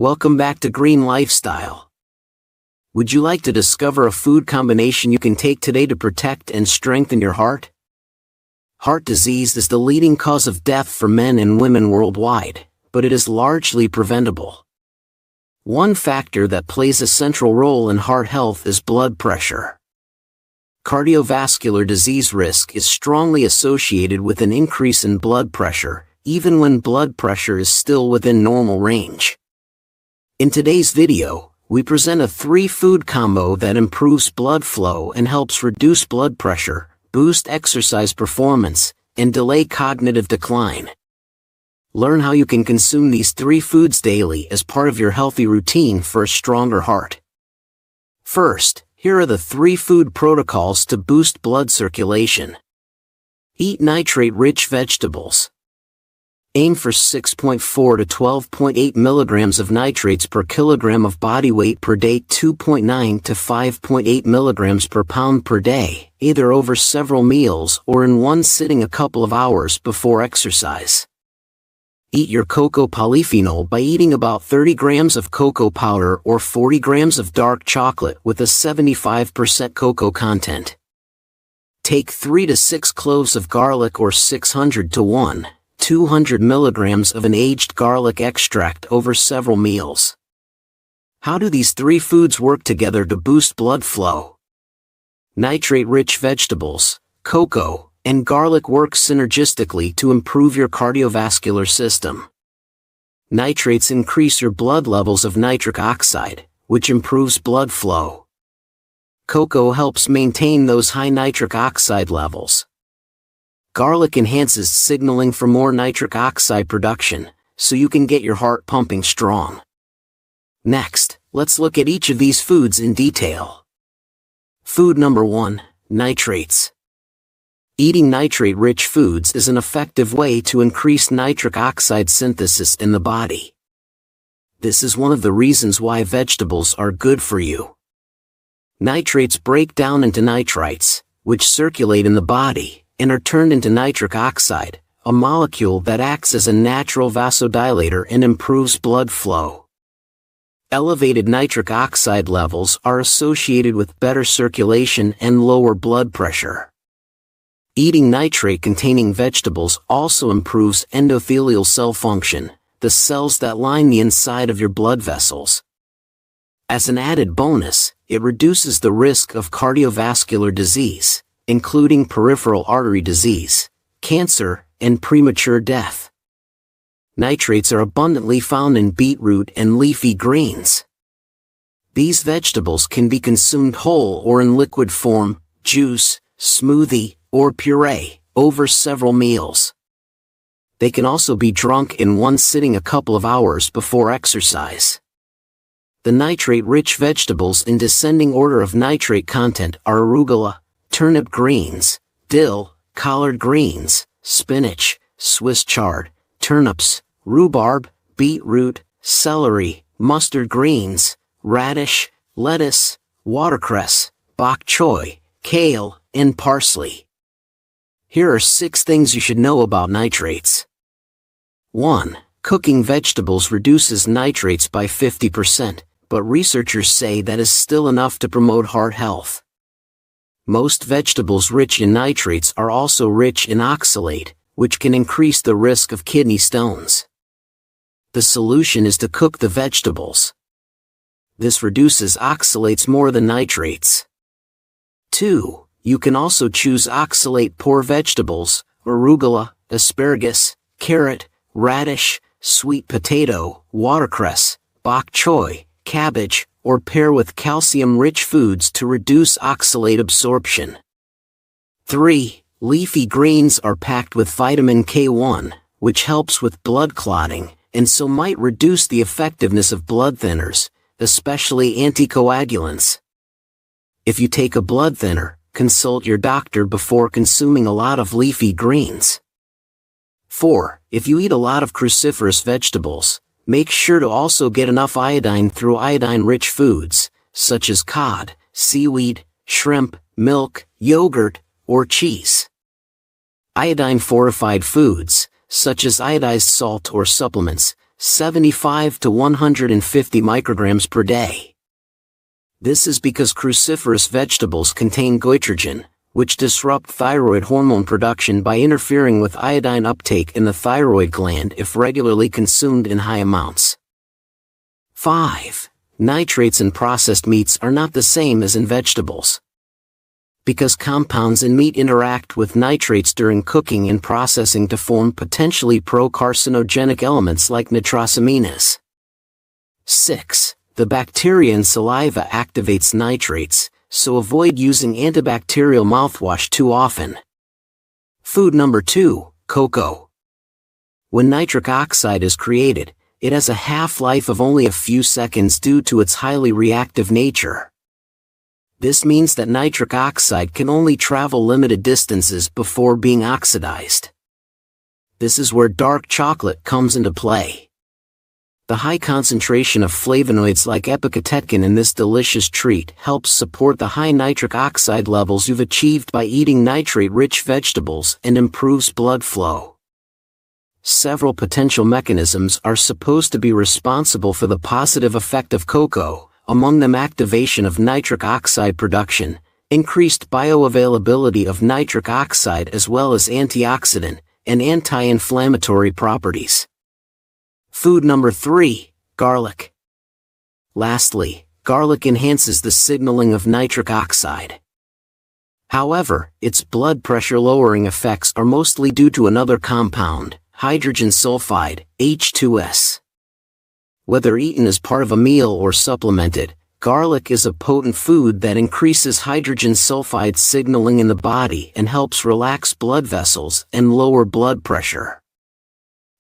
Welcome back to Green Lifestyle. Would you like to discover a food combination you can take today to protect and strengthen your heart? Heart disease is the leading cause of death for men and women worldwide, but it is largely preventable. One factor that plays a central role in heart health is blood pressure. Cardiovascular disease risk is strongly associated with an increase in blood pressure, even when blood pressure is still within normal range. In today's video, we present a 3-food combo that improves blood flow and helps reduce blood pressure, boost exercise performance, and delay cognitive decline. Learn how you can consume these 3 foods daily as part of your healthy routine for a stronger heart. First, here are the 3 food protocols to boost blood circulation. Eat nitrate-rich vegetables. Aim for 6.4 to 12.8 milligrams of nitrates per kilogram of body weight per day, 2.9 to 5.8 milligrams per pound per day, either over several meals or in one sitting a couple of hours before exercise. Eat your cocoa polyphenol by eating about 30 grams of cocoa powder or 40 grams of dark chocolate with a 75% cocoa content. Take 3 to 6 cloves of garlic or 600 to 200 milligrams of an aged garlic extract over several meals. How do these 3 foods work together to boost blood flow? Nitrate-rich vegetables, cocoa, and garlic work synergistically to improve your cardiovascular system. Nitrates increase your blood levels of nitric oxide, which improves blood flow. Cocoa helps maintain those high nitric oxide levels. Garlic enhances signaling for more nitric oxide production, so you can get your heart pumping strong. Next, let's look at each of these foods in detail. Food number 1, nitrates. Eating nitrate-rich foods is an effective way to increase nitric oxide synthesis in the body. This is one of the reasons why vegetables are good for you. Nitrates break down into nitrites, which circulate in the body, and are turned into nitric oxide, a molecule that acts as a natural vasodilator and improves blood flow. Elevated nitric oxide levels are associated with better circulation and lower blood pressure. Eating nitrate-containing vegetables also improves endothelial cell function, the cells that line the inside of your blood vessels. As an added bonus, it reduces the risk of cardiovascular disease, including peripheral artery disease, cancer, and premature death. Nitrates are abundantly found in beetroot and leafy greens. These vegetables can be consumed whole or in liquid form, juice, smoothie, or puree, over several meals. They can also be drunk in one sitting a couple of hours before exercise. The nitrate-rich vegetables in descending order of nitrate content are arugula, turnip greens, dill, collard greens, spinach, Swiss chard, turnips, rhubarb, beetroot, celery, mustard greens, radish, lettuce, watercress, bok choy, kale, and parsley. Here are 6 things you should know about nitrates. 1. Cooking vegetables reduces nitrates by 50%, but researchers say that is still enough to promote heart health. Most vegetables rich in nitrates are also rich in oxalate, which can increase the risk of kidney stones. The solution is to cook the vegetables. This reduces oxalates more than nitrates. 2. You can also choose oxalate-poor vegetables, arugula, asparagus, carrot, radish, sweet potato, watercress, bok choy, cabbage, or pair with calcium-rich foods to reduce oxalate absorption. 3. Leafy greens are packed with vitamin K1, which helps with blood clotting, and so might reduce the effectiveness of blood thinners, especially anticoagulants. If you take a blood thinner, consult your doctor before consuming a lot of leafy greens. 4. If you eat a lot of cruciferous vegetables, make sure to also get enough iodine through iodine-rich foods, such as cod, seaweed, shrimp, milk, yogurt, or cheese. Iodine-fortified foods, such as iodized salt or supplements, 75 to 150 micrograms per day. This is because cruciferous vegetables contain goitrogen, which disrupt thyroid hormone production by interfering with iodine uptake in the thyroid gland if regularly consumed in high amounts. 5. Nitrates in processed meats are not the same as in vegetables. Because compounds in meat interact with nitrates during cooking and processing to form potentially pro-carcinogenic elements like nitrosamines. 6. The bacteria in saliva activates nitrates, so avoid using antibacterial mouthwash too often. Food number 2, cocoa. When nitric oxide is created, it has a half-life of only a few seconds due to its highly reactive nature. This means that nitric oxide can only travel limited distances before being oxidized. This is where dark chocolate comes into play. The high concentration of flavonoids like epicatechin in this delicious treat helps support the high nitric oxide levels you've achieved by eating nitrate-rich vegetables and improves blood flow. Several potential mechanisms are supposed to be responsible for the positive effect of cocoa, among them activation of nitric oxide production, increased bioavailability of nitric oxide as well as antioxidant and anti-inflammatory properties. Food number 3, garlic. Lastly, garlic enhances the signaling of nitric oxide. However, its blood pressure lowering effects are mostly due to another compound, hydrogen sulfide, H2S. Whether eaten as part of a meal or supplemented, garlic is a potent food that increases hydrogen sulfide signaling in the body and helps relax blood vessels and lower blood pressure.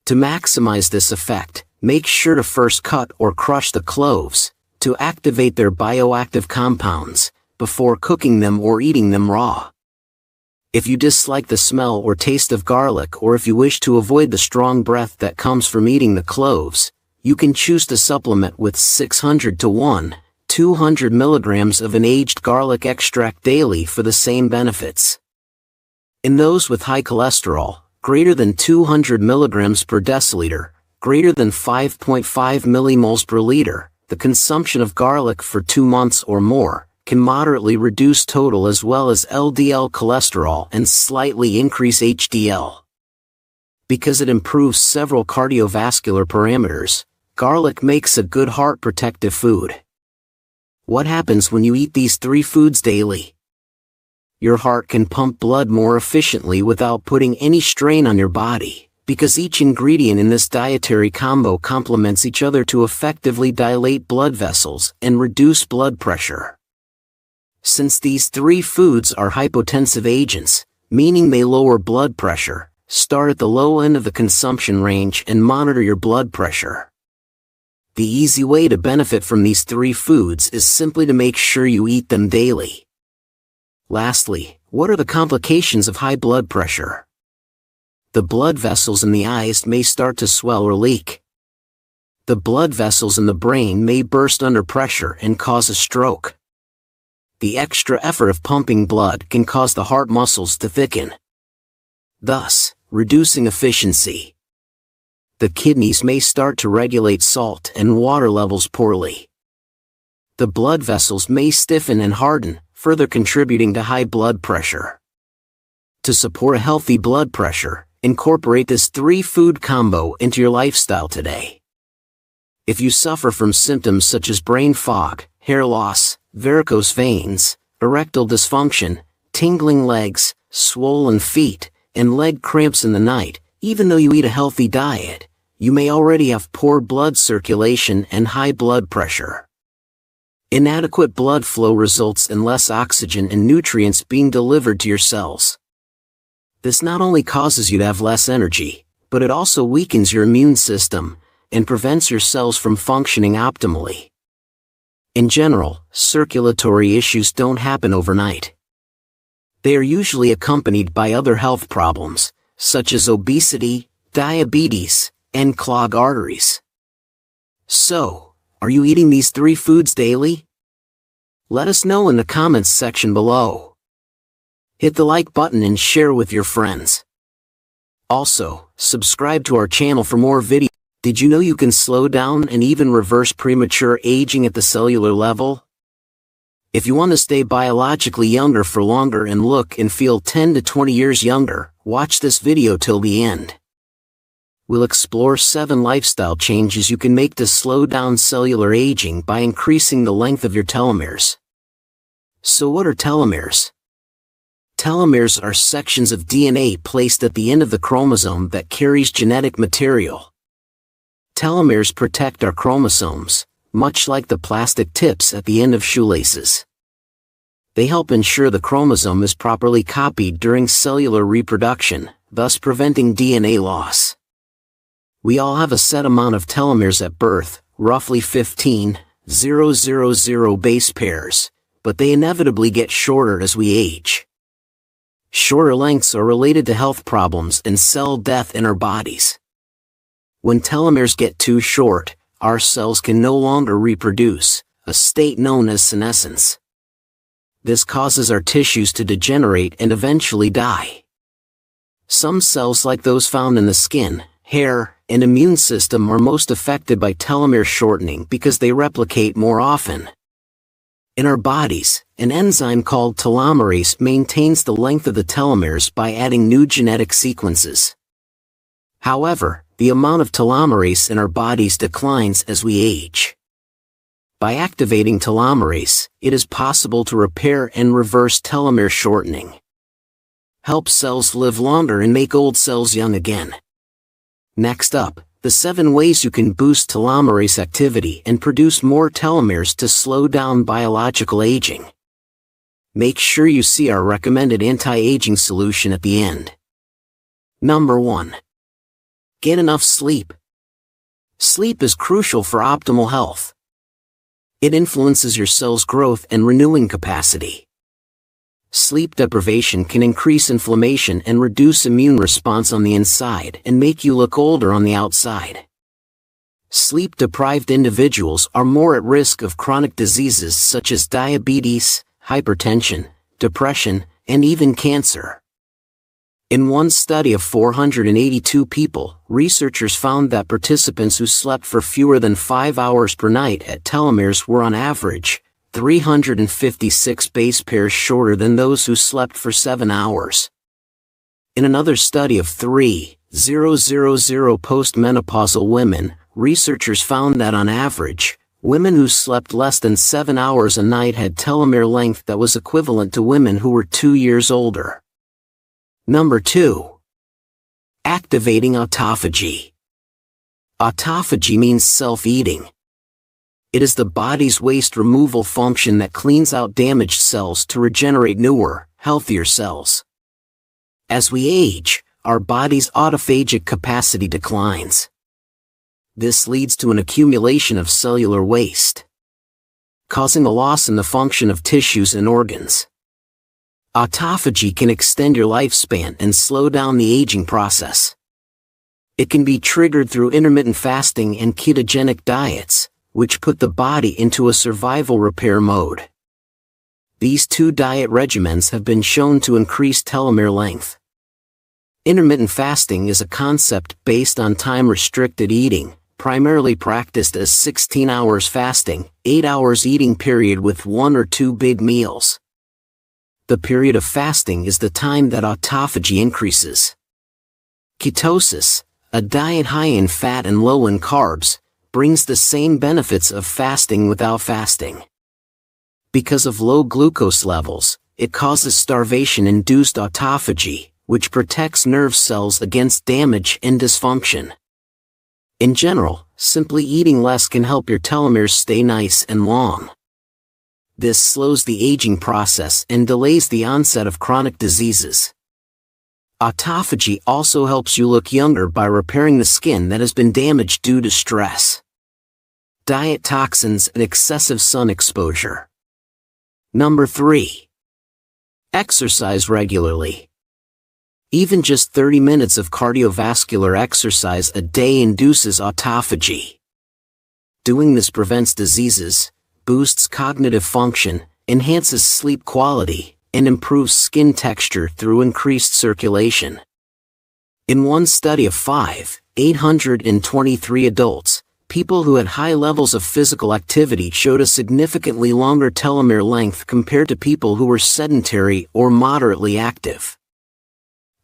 To maximize this effect, make sure to first cut or crush the cloves, to activate their bioactive compounds, before cooking them or eating them raw. If you dislike the smell or taste of garlic or if you wish to avoid the strong breath that comes from eating the cloves, you can choose to supplement with 600 to 200 milligrams of an aged garlic extract daily for the same benefits. In those with high cholesterol, greater than 200 milligrams per deciliter, greater than 5.5 millimoles per liter, the consumption of garlic for 2 months or more can moderately reduce total as well as LDL cholesterol and slightly increase HDL. Because it improves several cardiovascular parameters, garlic makes a good heart protective food. What happens when you eat these 3 foods daily? Your heart can pump blood more efficiently without putting any strain on your body, because each ingredient in this dietary combo complements each other to effectively dilate blood vessels and reduce blood pressure. Since these 3 foods are hypotensive agents, meaning they lower blood pressure, start at the low end of the consumption range and monitor your blood pressure. The easy way to benefit from these 3 foods is simply to make sure you eat them daily. Lastly, what are the complications of high blood pressure? The blood vessels in the eyes may start to swell or leak. The blood vessels in the brain may burst under pressure and cause a stroke. The extra effort of pumping blood can cause the heart muscles to thicken, thus reducing efficiency. The kidneys may start to regulate salt and water levels poorly. The blood vessels may stiffen and harden, further contributing to high blood pressure. To support a healthy blood pressure, incorporate this 3-food combo into your lifestyle today. If you suffer from symptoms such as brain fog, hair loss, varicose veins, erectile dysfunction, tingling legs, swollen feet, and leg cramps in the night, even though you eat a healthy diet, you may already have poor blood circulation and high blood pressure. Inadequate blood flow results in less oxygen and nutrients being delivered to your cells. This not only causes you to have less energy, but it also weakens your immune system and prevents your cells from functioning optimally. In general, circulatory issues don't happen overnight. They are usually accompanied by other health problems, such as obesity, diabetes, and clogged arteries. So, are you eating these 3 foods daily? Let us know in the comments section below. Hit the like button and share with your friends. Also, subscribe to our channel for more videos. Did you know you can slow down and even reverse premature aging at the cellular level? If you want to stay biologically younger for longer and look and feel 10 to 20 years younger, watch this video till the end. We'll explore 7 lifestyle changes you can make to slow down cellular aging by increasing the length of your telomeres. So what are telomeres? Telomeres are sections of DNA placed at the end of the chromosome that carries genetic material. Telomeres protect our chromosomes, much like the plastic tips at the end of shoelaces. They help ensure the chromosome is properly copied during cellular reproduction, thus preventing DNA loss. We all have a set amount of telomeres at birth, roughly 15,000 base pairs, but they inevitably get shorter as we age. Shorter lengths are related to health problems and cell death in our bodies. When telomeres get too short, our cells can no longer reproduce, a state known as senescence. This causes our tissues to degenerate and eventually die. Some cells, like those found in the skin, hair, and immune system, are most affected by telomere shortening because they replicate more often. In our bodies, an enzyme called telomerase maintains the length of the telomeres by adding new genetic sequences. However, the amount of telomerase in our bodies declines as we age. By activating telomerase, it is possible to repair and reverse telomere shortening. Help cells live longer and make old cells young again. Next up, the 7 ways you can boost telomerase activity and produce more telomeres to slow down biological aging. Make sure you see our recommended anti-aging solution at the end. Number 1. Get enough sleep. Sleep is crucial for optimal health. It influences your cell's growth and renewing capacity. Sleep deprivation can increase inflammation and reduce immune response on the inside and make you look older on the outside. Sleep-deprived individuals are more at risk of chronic diseases such as diabetes, hypertension, depression, and even cancer. In one study of 482 people, researchers found that participants who slept for fewer than 5 hours per night at telomeres were on average 356 base pairs shorter than those who slept for 7 hours. In another study of 3,000 postmenopausal women, researchers found that on average, women who slept less than 7 hours a night had telomere length that was equivalent to women who were 2 years older. Number 2. Activating autophagy. Autophagy means self-eating. It is the body's waste removal function that cleans out damaged cells to regenerate newer, healthier cells. As we age, our body's autophagic capacity declines. This leads to an accumulation of cellular waste, causing a loss in the function of tissues and organs. Autophagy can extend your lifespan and slow down the aging process. It can be triggered through intermittent fasting and ketogenic diets, which put the body into a survival repair mode. These 2 diet regimens have been shown to increase telomere length. Intermittent fasting is a concept based on time-restricted eating, primarily practiced as 16 hours fasting, 8 hours eating period with 1 or 2 big meals. The period of fasting is the time that autophagy increases. Ketosis, a diet high in fat and low in carbs, brings the same benefits of fasting without fasting. Because of low glucose levels, it causes starvation-induced autophagy, which protects nerve cells against damage and dysfunction. In general, simply eating less can help your telomeres stay nice and long. This slows the aging process and delays the onset of chronic diseases. Autophagy also helps you look younger by repairing the skin that has been damaged due to stress, diet toxins, and excessive sun exposure. Number 3. Exercise regularly. Even just 30 minutes of cardiovascular exercise a day induces autophagy. Doing this prevents diseases, boosts cognitive function, enhances sleep quality, and improves skin texture through increased circulation. In one study of 5, 823 adults, people who had high levels of physical activity showed a significantly longer telomere length compared to people who were sedentary or moderately active.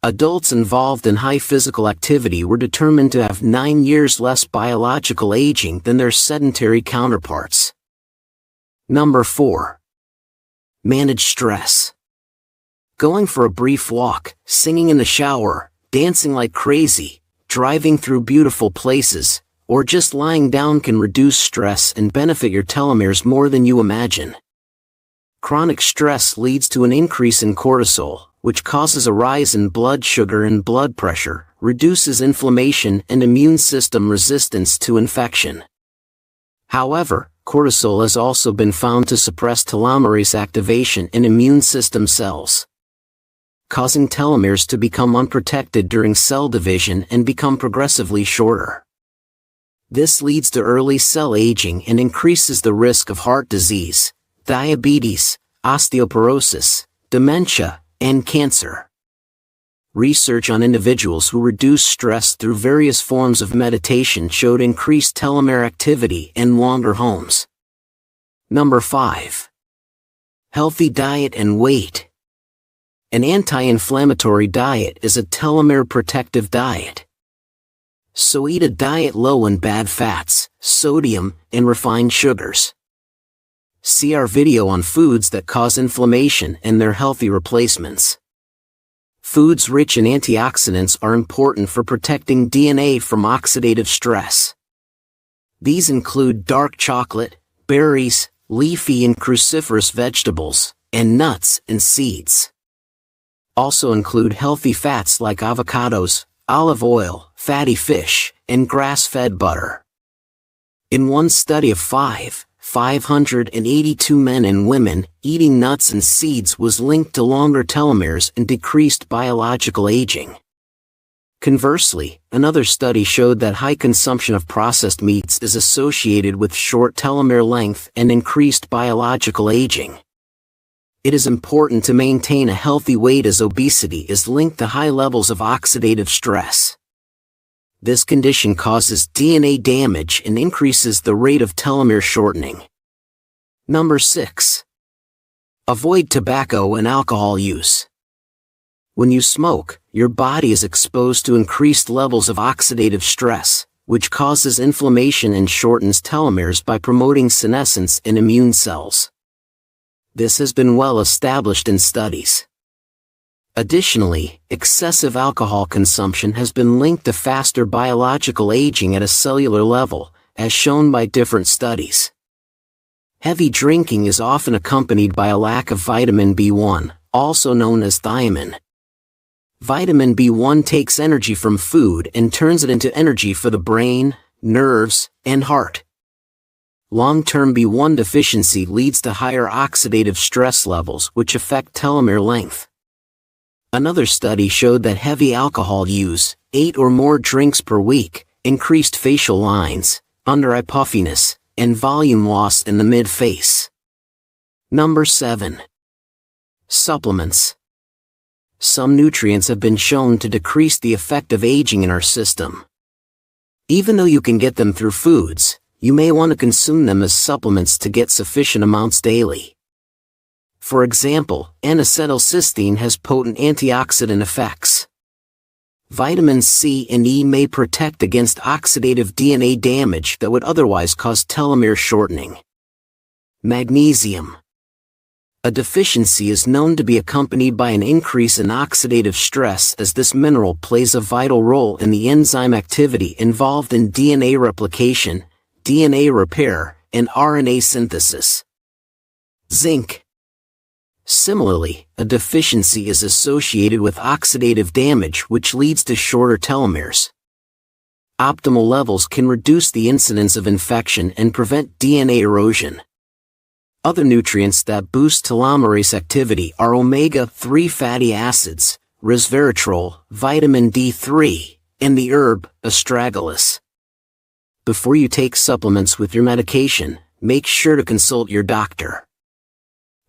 Adults involved in high physical activity were determined to have 9 years less biological aging than their sedentary counterparts. Number 4. Manage stress. Going for a brief walk, singing in the shower, dancing like crazy, driving through beautiful places, or just lying down can reduce stress and benefit your telomeres more than you imagine. Chronic stress leads to an increase in cortisol, which causes a rise in blood sugar and blood pressure, reduces inflammation and immune system resistance to infection. However, cortisol has also been found to suppress telomerase activation in immune system cells, causing telomeres to become unprotected during cell division and become progressively shorter. This leads to early cell aging and increases the risk of heart disease, diabetes, osteoporosis, dementia, and cancer. Research on individuals who reduced stress through various forms of meditation showed increased telomere activity and longer homes. Number 5. Healthy diet and weight. An anti-inflammatory diet is a telomere protective diet. So eat a diet low in bad fats, sodium, and refined sugars. See our video on foods that cause inflammation and their healthy replacements. Foods rich in antioxidants are important for protecting DNA from oxidative stress. These include dark chocolate, berries, leafy and cruciferous vegetables, and nuts and seeds. Also include healthy fats like avocados, olive oil, fatty fish, and grass-fed butter. In one study of 582 men and women, eating nuts and seeds was linked to longer telomeres and decreased biological aging. Conversely, another study showed that high consumption of processed meats is associated with short telomere length and increased biological aging. It is important to maintain a healthy weight as obesity is linked to high levels of oxidative stress. This condition causes DNA damage and increases the rate of telomere shortening. Number 6. Avoid tobacco and alcohol use. When you smoke, your body is exposed to increased levels of oxidative stress, which causes inflammation and shortens telomeres by promoting senescence in immune cells. This has been well established in studies. Additionally, excessive alcohol consumption has been linked to faster biological aging at a cellular level, as shown by different studies. Heavy drinking is often accompanied by a lack of vitamin B1, also known as thiamine. Vitamin B1 takes energy from food and turns it into energy for the brain, nerves, and heart. Long-term B1 deficiency leads to higher oxidative stress levels which affect telomere length. Another study showed that heavy alcohol use, 8 or more drinks per week, increased facial lines, under-eye puffiness, and volume loss in the mid-face. Number 7. Supplements. Some nutrients have been shown to decrease the effect of aging in our system. Even though you can get them through foods, you may want to consume them as supplements to get sufficient amounts daily. For example, N-acetylcysteine has potent antioxidant effects. Vitamins C and E may protect against oxidative DNA damage that would otherwise cause telomere shortening. Magnesium. A deficiency is known to be accompanied by an increase in oxidative stress, as this mineral plays a vital role in the enzyme activity involved in DNA replication, DNA repair, and RNA synthesis. Zinc. Similarly, a deficiency is associated with oxidative damage which leads to shorter telomeres. Optimal levels can reduce the incidence of infection and prevent DNA erosion. Other nutrients that boost telomerase activity are omega-3 fatty acids, resveratrol, vitamin D3, and the herb, astragalus. Before you take supplements with your medication, make sure to consult your doctor.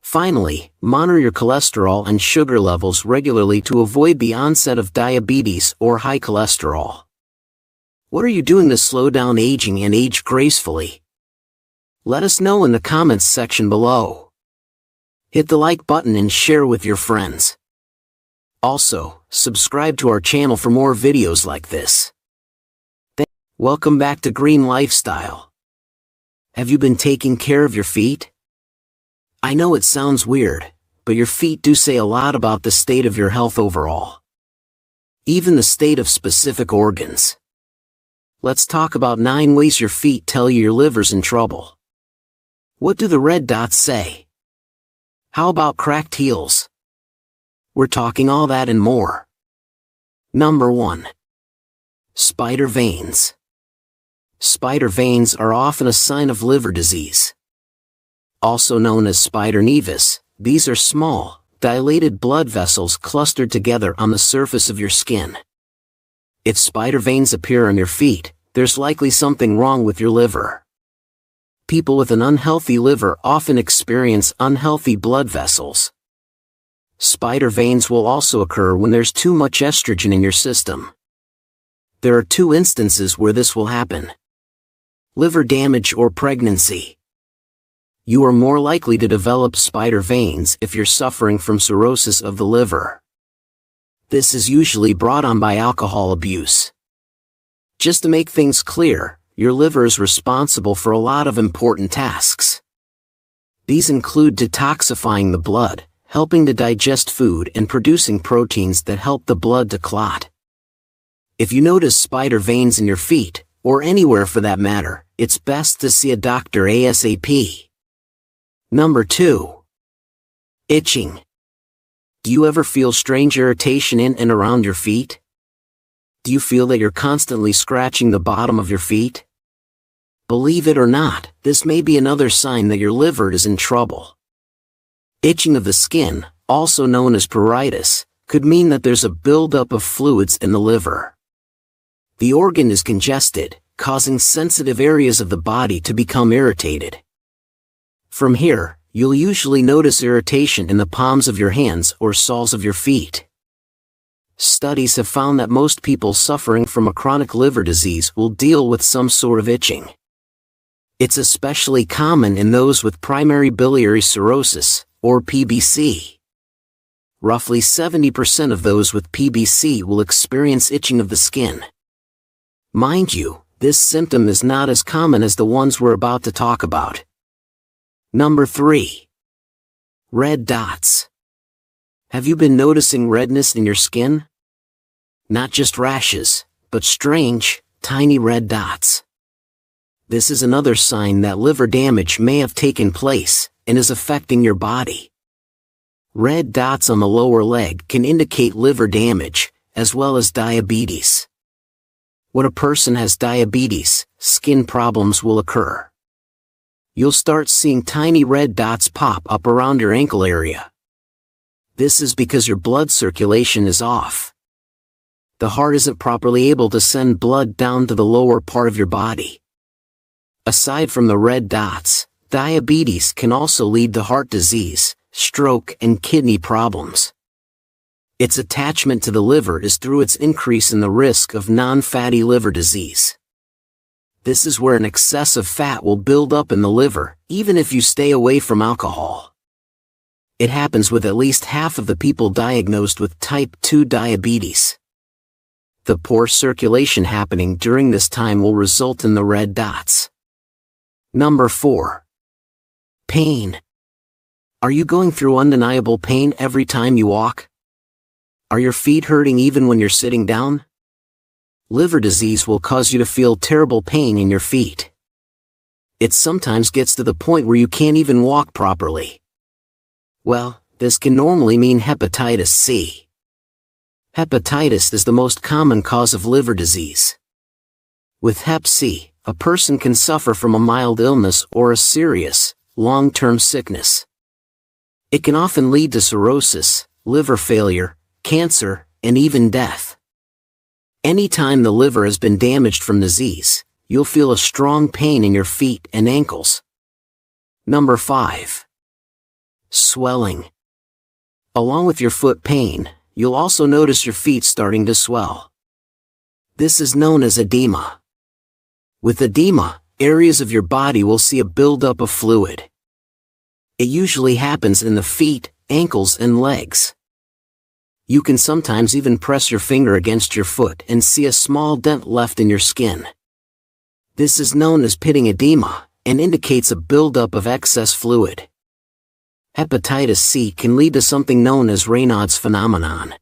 Finally, monitor your cholesterol and sugar levels regularly to avoid the onset of diabetes or high cholesterol. What are you doing to slow down aging and age gracefully? Let us know in the comments section below. Hit the like button and share with your friends. Also, subscribe to our channel for more videos like this. Welcome back to Green Lifestyle. Have you been taking care of your feet? I know it sounds weird, but your feet do say a lot about the state of your health overall. Even the state of specific organs. Let's talk about 9 ways your feet tell you your liver's in trouble. What do the red dots say? How about cracked heels? We're talking all that and more. Number 1. Spider veins. Spider veins are often a sign of liver disease. Also known as spider nevus, these are small, dilated blood vessels clustered together on the surface of your skin. If spider veins appear on your feet, there's likely something wrong with your liver. People with an unhealthy liver often experience unhealthy blood vessels. Spider veins will also occur when there's too much estrogen in your system. There are 2 instances where this will happen. Liver damage or pregnancy. You are more likely to develop spider veins if you're suffering from cirrhosis of the liver. This is usually brought on by alcohol abuse. Just to make things clear, your liver is responsible for a lot of important tasks. These include detoxifying the blood, helping to digest food and producing proteins that help the blood to clot. If you notice spider veins in your feet, or anywhere for that matter, it's best to see a doctor ASAP. Number 2. Itching. Do you ever feel strange irritation in and around your feet? Do you feel that you're constantly scratching the bottom of your feet? Believe it or not, this may be another sign that your liver is in trouble. Itching of the skin, also known as pruritus, could mean that there's a buildup of fluids in the liver. The organ is congested, causing sensitive areas of the body to become irritated. From here, you'll usually notice irritation in the palms of your hands or soles of your feet. Studies have found that most people suffering from a chronic liver disease will deal with some sort of itching. It's especially common in those with primary biliary cirrhosis, or PBC. Roughly 70% of those with PBC will experience itching of the skin. Mind you, this symptom is not as common as the ones we're about to talk about. Number 3. Red dots. Have you been noticing redness in your skin? Not just rashes, but strange, tiny red dots. This is another sign that liver damage may have taken place and is affecting your body. Red dots on the lower leg can indicate liver damage, as well as diabetes. When a person has diabetes, skin problems will occur. You'll start seeing tiny red dots pop up around your ankle area. This is because your blood circulation is off. The heart isn't properly able to send blood down to the lower part of your body. Aside from the red dots, diabetes can also lead to heart disease, stroke, and kidney problems. Its attachment to the liver is through its increase in the risk of non-fatty liver disease. This is where an excess of fat will build up in the liver, even if you stay away from alcohol. It happens with at least half of the people diagnosed with type 2 diabetes. The poor circulation happening during this time will result in the red dots. Number 4. Pain. Are you going through undeniable pain every time you walk? Are your feet hurting even when you're sitting down? Liver disease will cause you to feel terrible pain in your feet. It sometimes gets to the point where you can't even walk properly. Well, this can normally mean hepatitis C. Hepatitis is the most common cause of liver disease. With Hep C, a person can suffer from a mild illness or a serious, long-term sickness. It can often lead to cirrhosis, liver failure, cancer, and even death. Anytime the liver has been damaged from disease, you'll feel a strong pain in your feet and ankles. Number 5. Swelling. Along with your foot pain, you'll also notice your feet starting to swell. This is known as edema. With edema, areas of your body will see a buildup of fluid. It usually happens in the feet, ankles, and legs. You can sometimes even press your finger against your foot and see a small dent left in your skin. This is known as pitting edema, and indicates a buildup of excess fluid. Hepatitis C can lead to something known as Raynaud's phenomenon.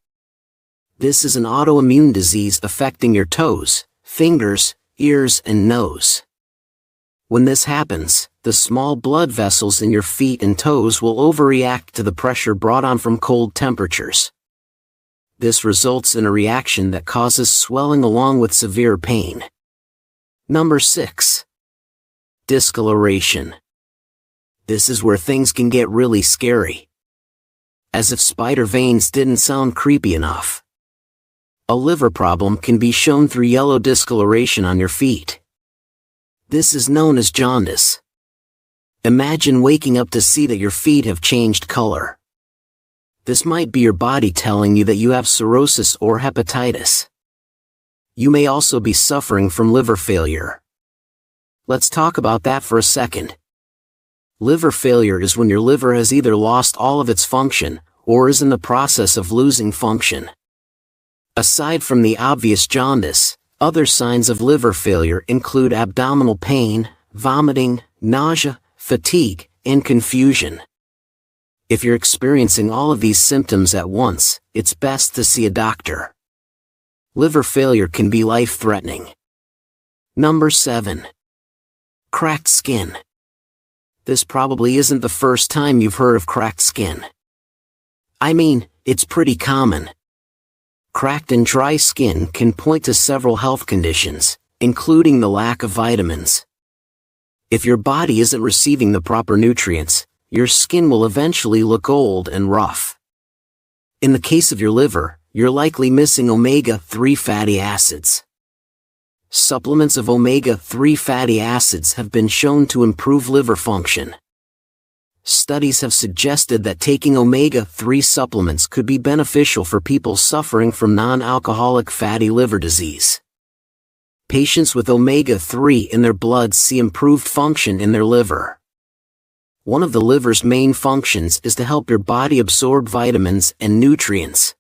This is an autoimmune disease affecting your toes, fingers, ears, and nose. When this happens, the small blood vessels in your feet and toes will overreact to the pressure brought on from cold temperatures. This results in a reaction that causes swelling along with severe pain. Number 6. Discoloration. This is where things can get really scary. As if spider veins didn't sound creepy enough. A liver problem can be shown through yellow discoloration on your feet. This is known as jaundice. Imagine waking up to see that your feet have changed color. This might be your body telling you that you have cirrhosis or hepatitis. You may also be suffering from liver failure. Let's talk about that for a second. Liver failure is when your liver has either lost all of its function, or is in the process of losing function. Aside from the obvious jaundice, other signs of liver failure include abdominal pain, vomiting, nausea, fatigue, and confusion. If you're experiencing all of these symptoms at once, it's best to see a doctor. Liver failure can be life-threatening. Number 7. Cracked skin. This probably isn't the first time you've heard of cracked skin. I mean, it's pretty common. Cracked and dry skin can point to several health conditions, including the lack of vitamins. If your body isn't receiving the proper nutrients, your skin will eventually look old and rough. In the case of your liver, you're likely missing omega-3 fatty acids. Supplements of omega-3 fatty acids have been shown to improve liver function. Studies have suggested that taking omega-3 supplements could be beneficial for people suffering from non-alcoholic fatty liver disease. Patients with omega-3 in their blood see improved function in their liver. One of the liver's main functions is to help your body absorb vitamins and nutrients.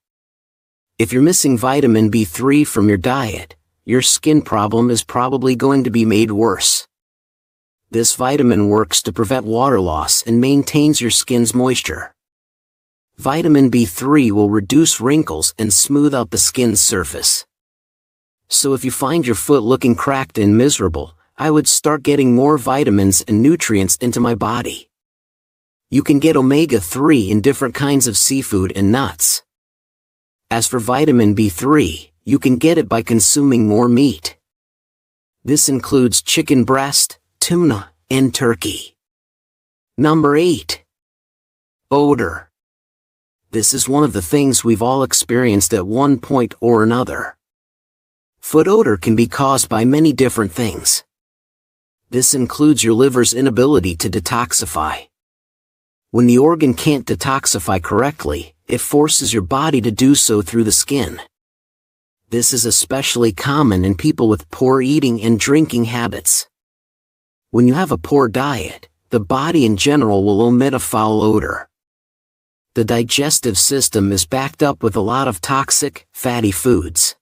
If you're missing vitamin B3 from your diet, your skin problem is probably going to be made worse. This vitamin works to prevent water loss and maintains your skin's moisture. Vitamin B3 will reduce wrinkles and smooth out the skin's surface. So if you find your foot looking cracked and miserable, I would start getting more vitamins and nutrients into my body. You can get omega-3 in different kinds of seafood and nuts. As for vitamin B3, you can get it by consuming more meat. This includes chicken breast, tuna, and turkey. Number 8. Odor. This is one of the things we've all experienced at one point or another. Foot odor can be caused by many different things. This includes your liver's inability to detoxify. When the organ can't detoxify correctly, it forces your body to do so through the skin. This is especially common in people with poor eating and drinking habits. When you have a poor diet, the body in general will emit a foul odor. The digestive system is backed up with a lot of toxic, fatty foods.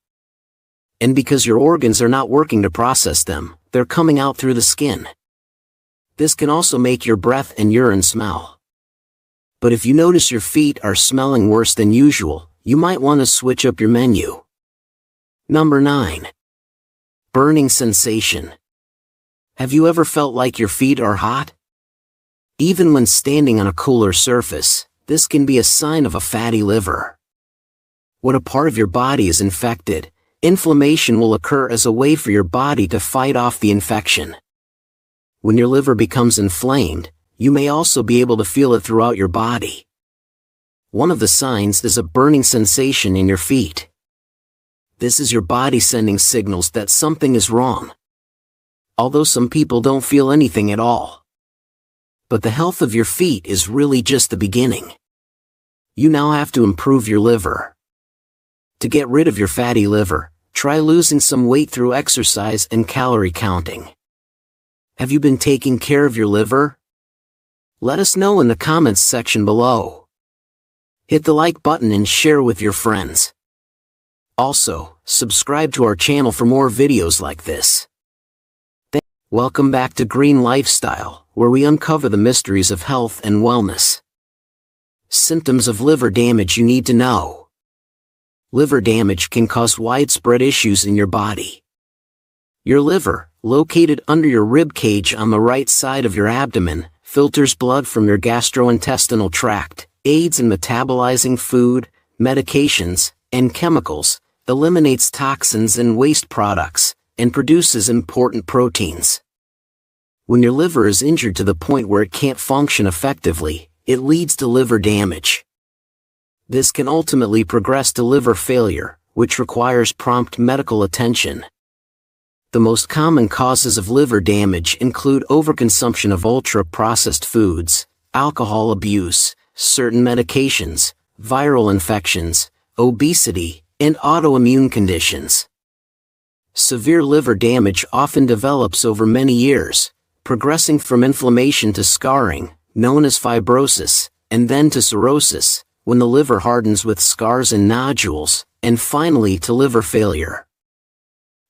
And because your organs are not working to process them, they're coming out through the skin. This can also make your breath and urine smell. But if you notice your feet are smelling worse than usual, you might want to switch up your menu. Number 9. Burning sensation. Have you ever felt like your feet are hot? Even when standing on a cooler surface, this can be a sign of a fatty liver. When a part of your body is infected, inflammation will occur as a way for your body to fight off the infection. When your liver becomes inflamed, you may also be able to feel it throughout your body. One of the signs is a burning sensation in your feet. This is your body sending signals that something is wrong. Although some people don't feel anything at all. But the health of your feet is really just the beginning. You now have to improve your liver. To get rid of your fatty liver, Try losing some weight through exercise and calorie counting. Have you been taking care of your liver? Let us know in the comments section below. Hit the like button and share with your friends. Also, subscribe to our channel for more videos like this. Welcome back to Green Lifestyle, where we uncover the mysteries of health and wellness. Symptoms of liver damage you need to know. Liver damage can cause widespread issues in your body. Your liver, located under your rib cage on the right side of your abdomen, filters blood from your gastrointestinal tract, aids in metabolizing food, medications, and chemicals, eliminates toxins and waste products, and produces important proteins. When your liver is injured to the point where it can't function effectively, it leads to liver damage. This can ultimately progress to liver failure, which requires prompt medical attention. The most common causes of liver damage include overconsumption of ultra-processed foods, alcohol abuse, certain medications, viral infections, obesity, and autoimmune conditions. Severe liver damage often develops over many years, progressing from inflammation to scarring, known as fibrosis, and then to cirrhosis, when the liver hardens with scars and nodules, and finally to liver failure.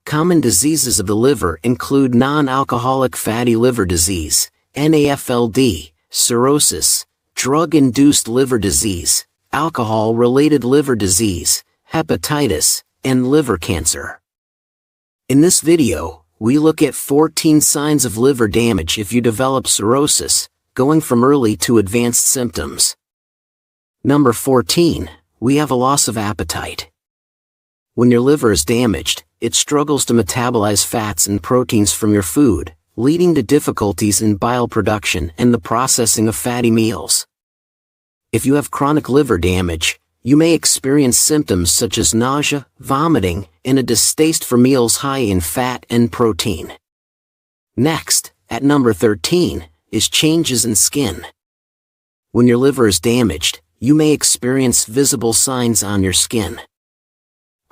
Common diseases of the liver include non-alcoholic fatty liver disease, NAFLD, cirrhosis, drug-induced liver disease, alcohol-related liver disease, hepatitis, and liver cancer. In this video, we look at 14 signs of liver damage if you develop cirrhosis, going from early to advanced symptoms. Number 14, we have a loss of appetite. When your liver is damaged, it struggles to metabolize fats and proteins from your food, leading to difficulties in bile production and the processing of fatty meals. If you have chronic liver damage, you may experience symptoms such as nausea, vomiting, and a distaste for meals high in fat and protein. Next, at number 13, is changes in skin. When your liver is damaged, you may experience visible signs on your skin.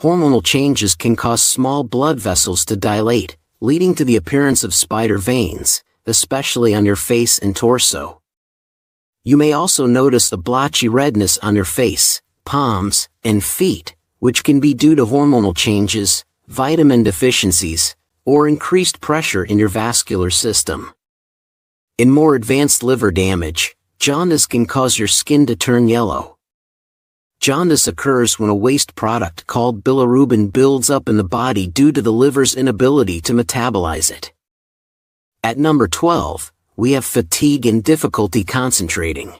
Hormonal changes can cause small blood vessels to dilate, leading to the appearance of spider veins, especially on your face and torso. You may also notice a blotchy redness on your face, palms, and feet, which can be due to hormonal changes, vitamin deficiencies, or increased pressure in your vascular system. In more advanced liver damage, jaundice can cause your skin to turn yellow. Jaundice occurs when a waste product called bilirubin builds up in the body due to the liver's inability to metabolize it. At number 12, we have fatigue and difficulty concentrating.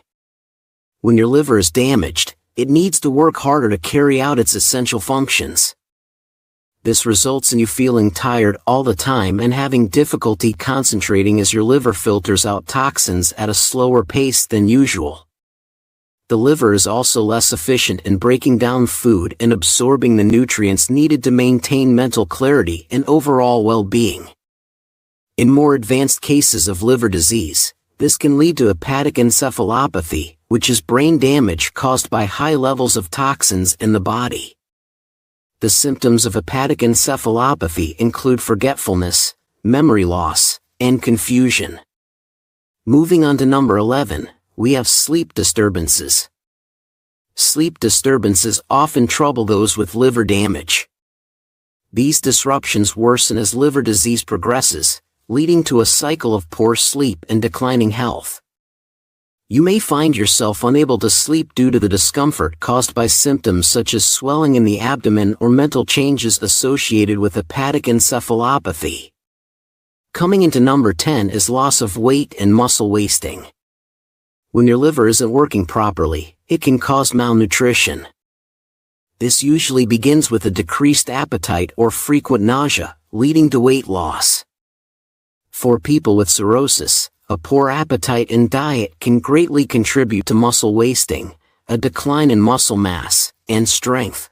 When your liver is damaged, it needs to work harder to carry out its essential functions. This results in you feeling tired all the time and having difficulty concentrating as your liver filters out toxins at a slower pace than usual. The liver is also less efficient in breaking down food and absorbing the nutrients needed to maintain mental clarity and overall well-being. In more advanced cases of liver disease, this can lead to hepatic encephalopathy, which is brain damage caused by high levels of toxins in the body. The symptoms of hepatic encephalopathy include forgetfulness, memory loss, and confusion. Moving on to number 11, we have sleep disturbances. Sleep disturbances often trouble those with liver damage. These disruptions worsen as liver disease progresses, leading to a cycle of poor sleep and declining health. You may find yourself unable to sleep due to the discomfort caused by symptoms such as swelling in the abdomen or mental changes associated with hepatic encephalopathy. Coming into number 10 is loss of weight and muscle wasting. When your liver isn't working properly, it can cause malnutrition. This usually begins with a decreased appetite or frequent nausea, leading to weight loss. For people with cirrhosis, a poor appetite and diet can greatly contribute to muscle wasting, a decline in muscle mass, and strength.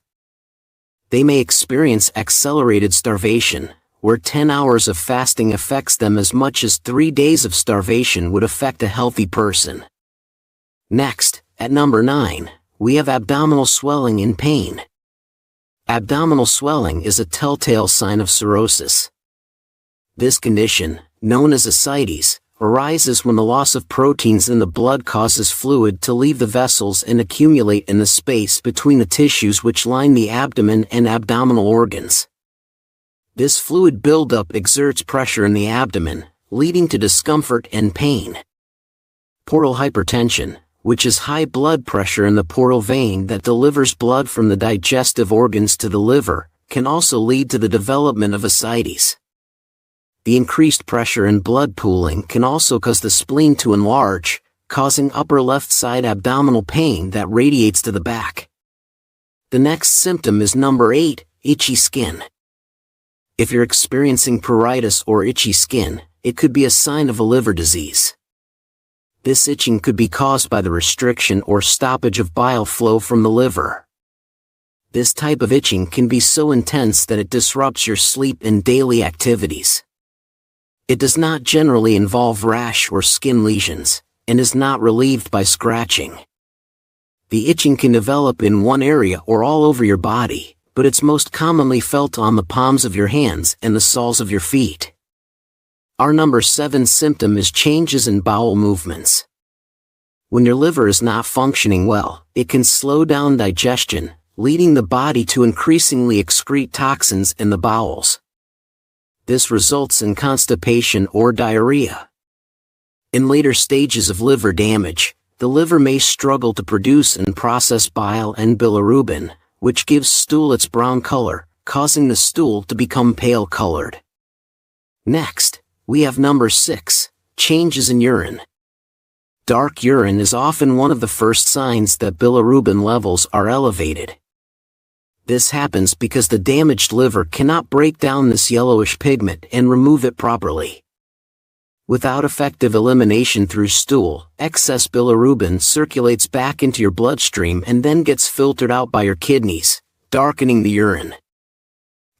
They may experience accelerated starvation, where 10 hours of fasting affects them as much as 3 days of starvation would affect a healthy person. Next, at number 9, we have abdominal swelling and pain. Abdominal swelling is a telltale sign of cirrhosis. This condition, known as ascites, arises when the loss of proteins in the blood causes fluid to leave the vessels and accumulate in the space between the tissues which line the abdomen and abdominal organs. This fluid buildup exerts pressure in the abdomen, leading to discomfort and pain. Portal hypertension, which is high blood pressure in the portal vein that delivers blood from the digestive organs to the liver, can also lead to the development of ascites. The increased pressure and blood pooling can also cause the spleen to enlarge, causing upper left side abdominal pain that radiates to the back. The next symptom is number 8, itchy skin. If you're experiencing pruritus or itchy skin, it could be a sign of a liver disease. This itching could be caused by the restriction or stoppage of bile flow from the liver. This type of itching can be so intense that it disrupts your sleep and daily activities. It does not generally involve rash or skin lesions, and is not relieved by scratching. The itching can develop in one area or all over your body, but it's most commonly felt on the palms of your hands and the soles of your feet. Our number 7 symptom is changes in bowel movements. When your liver is not functioning well, it can slow down digestion, leading the body to increasingly excrete toxins in the bowels. This results in constipation or diarrhea. In later stages of liver damage, the liver may struggle to produce and process bile and bilirubin, which gives stool its brown color, causing the stool to become pale colored. Next, we have number 6, changes in urine. Dark urine is often one of the first signs that bilirubin levels are elevated. This happens because the damaged liver cannot break down this yellowish pigment and remove it properly. Without effective elimination through stool, excess bilirubin circulates back into your bloodstream and then gets filtered out by your kidneys, darkening the urine.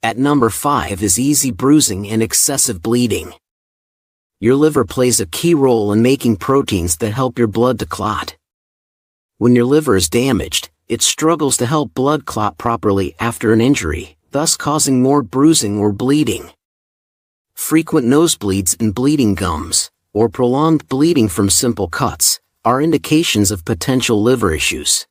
At number 5 is easy bruising and excessive bleeding. Your liver plays a key role in making proteins that help your blood to clot. When your liver is damaged, it struggles to help blood clot properly after an injury, thus causing more bruising or bleeding. Frequent nosebleeds and bleeding gums, or prolonged bleeding from simple cuts, are indications of potential liver issues.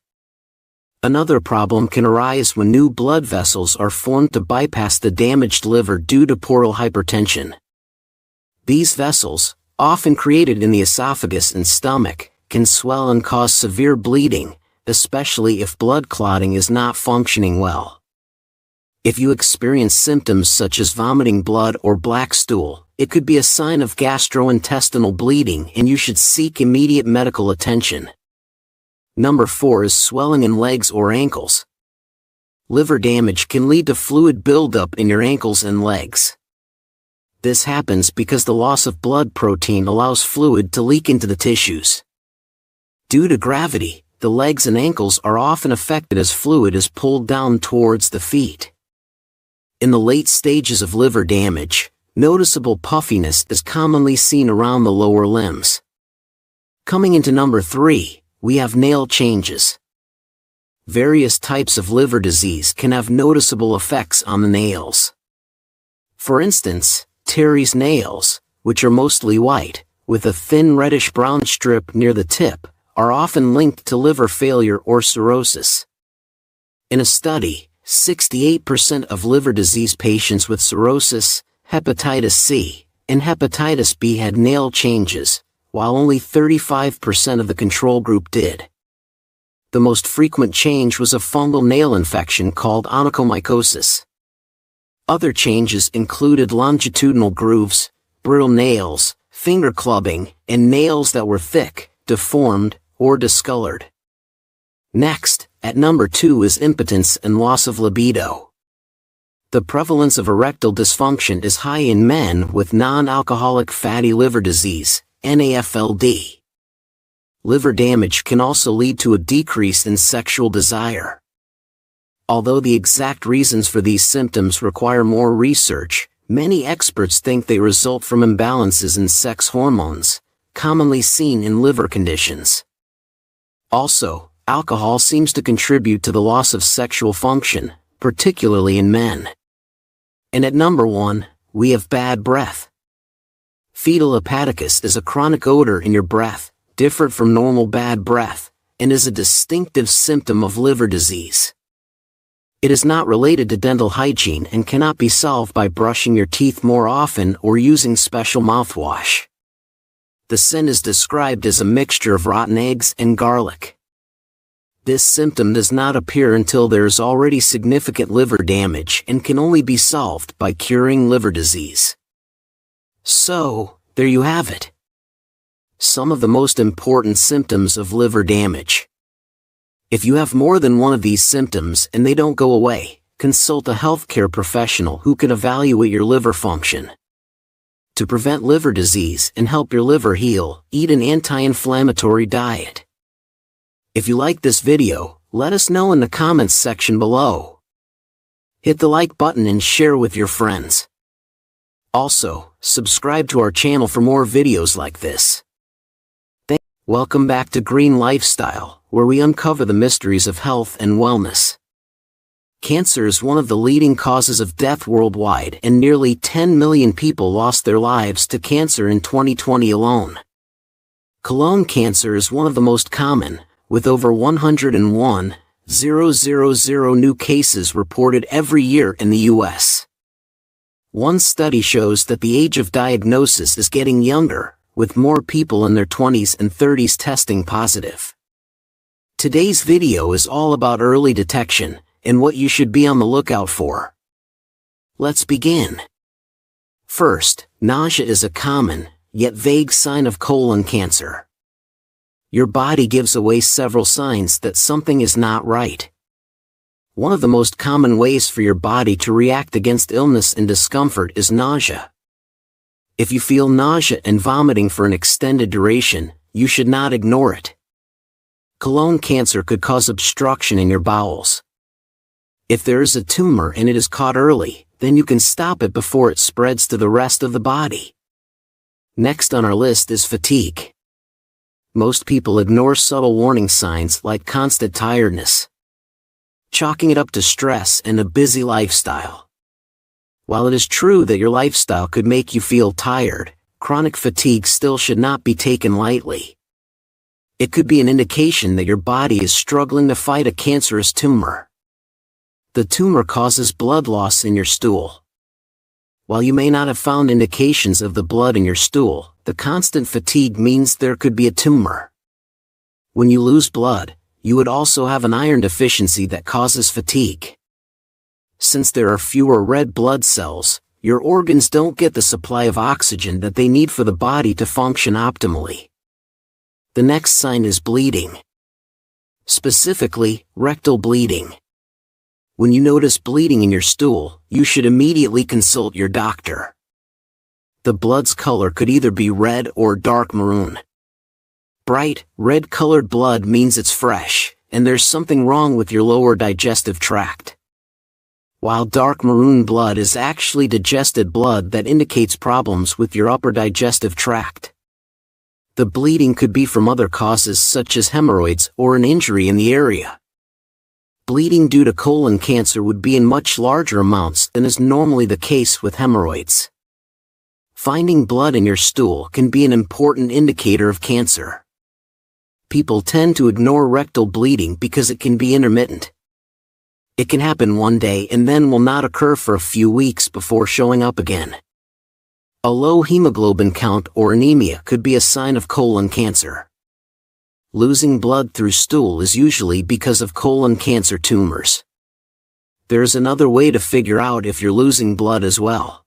Another problem can arise when new blood vessels are formed to bypass the damaged liver due to portal hypertension. These vessels, often created in the esophagus and stomach, can swell and cause severe bleeding, especially if blood clotting is not functioning well. If you experience symptoms such as vomiting blood or black stool, it could be a sign of gastrointestinal bleeding and you should seek immediate medical attention. Number 4 is swelling in legs or ankles. Liver damage can lead to fluid buildup in your ankles and legs. This happens because the loss of blood protein allows fluid to leak into the tissues. Due to gravity, the legs and ankles are often affected as fluid is pulled down towards the feet. In the late stages of liver damage, noticeable puffiness is commonly seen around the lower limbs. Coming into number 3, we have nail changes. Various types of liver disease can have noticeable effects on the nails. For instance, Terry's nails, which are mostly white, with a thin reddish-brown strip near the tip, are often linked to liver failure or cirrhosis. In a study, 68% of liver disease patients with cirrhosis, hepatitis C, and hepatitis B had nail changes, while only 35% of the control group did. The most frequent change was a fungal nail infection called onychomycosis. Other changes included longitudinal grooves, brittle nails, finger clubbing, and nails that were thick, deformed, or discolored. Next, at number 2 is impotence and loss of libido. The prevalence of erectile dysfunction is high in men with non-alcoholic fatty liver disease, NAFLD. Liver damage can also lead to a decrease in sexual desire. Although the exact reasons for these symptoms require more research, many experts think they result from imbalances in sex hormones, commonly seen in liver conditions. Also, alcohol seems to contribute to the loss of sexual function, particularly in men. And at number 1, we have bad breath. Fetal hepaticus is a chronic odor in your breath, different from normal bad breath, and is a distinctive symptom of liver disease. It is not related to dental hygiene and cannot be solved by brushing your teeth more often or using special mouthwash. The scent is described as a mixture of rotten eggs and garlic. This symptom does not appear until there is already significant liver damage and can only be solved by curing liver disease. So, there you have it. Some of the most important symptoms of liver damage. If you have more than one of these symptoms and they don't go away, consult a healthcare professional who can evaluate your liver function. To prevent liver disease and help your liver heal, eat an anti-inflammatory diet. If you like this video, let us know in the comments section below. Hit the like button and share with your friends. Also, subscribe to our channel for more videos like this. Welcome back to Green Lifestyle, where we uncover the mysteries of health and wellness. Cancer is one of the leading causes of death worldwide, and nearly 10 million people lost their lives to cancer in 2020 alone. Colon cancer is one of the most common, with over 101,000 new cases reported every year in the U.S. One study shows that the age of diagnosis is getting younger, with more people in their 20s and 30s testing positive. Today's video is all about early detection and what you should be on the lookout for. Let's begin. First, nausea is a common, yet vague sign of colon cancer. Your body gives away several signs that something is not right. One of the most common ways for your body to react against illness and discomfort is nausea. If you feel nausea and vomiting for an extended duration, you should not ignore it. Colon cancer could cause obstruction in your bowels. If there is a tumor and it is caught early, then you can stop it before it spreads to the rest of the body. Next on our list is fatigue. Most people ignore subtle warning signs like constant tiredness, chalking it up to stress and a busy lifestyle. While it is true that your lifestyle could make you feel tired, chronic fatigue still should not be taken lightly. It could be an indication that your body is struggling to fight a cancerous tumor. The tumor causes blood loss in your stool. While you may not have found indications of the blood in your stool, the constant fatigue means there could be a tumor. When you lose blood, you would also have an iron deficiency that causes fatigue. Since there are fewer red blood cells, your organs don't get the supply of oxygen that they need for the body to function optimally. The next sign is bleeding. Specifically, rectal bleeding. When you notice bleeding in your stool, you should immediately consult your doctor. The blood's color could either be red or dark maroon. Bright, red-colored blood means it's fresh, and there's something wrong with your lower digestive tract. While dark maroon blood is actually digested blood that indicates problems with your upper digestive tract. The bleeding could be from other causes such as hemorrhoids or an injury in the area. Bleeding due to colon cancer would be in much larger amounts than is normally the case with hemorrhoids. Finding blood in your stool can be an important indicator of cancer. People tend to ignore rectal bleeding because it can be intermittent. It can happen one day and then will not occur for a few weeks before showing up again. A low hemoglobin count or anemia could be a sign of colon cancer. Losing blood through stool is usually because of colon cancer tumors. There's another way to figure out if you're losing blood as well.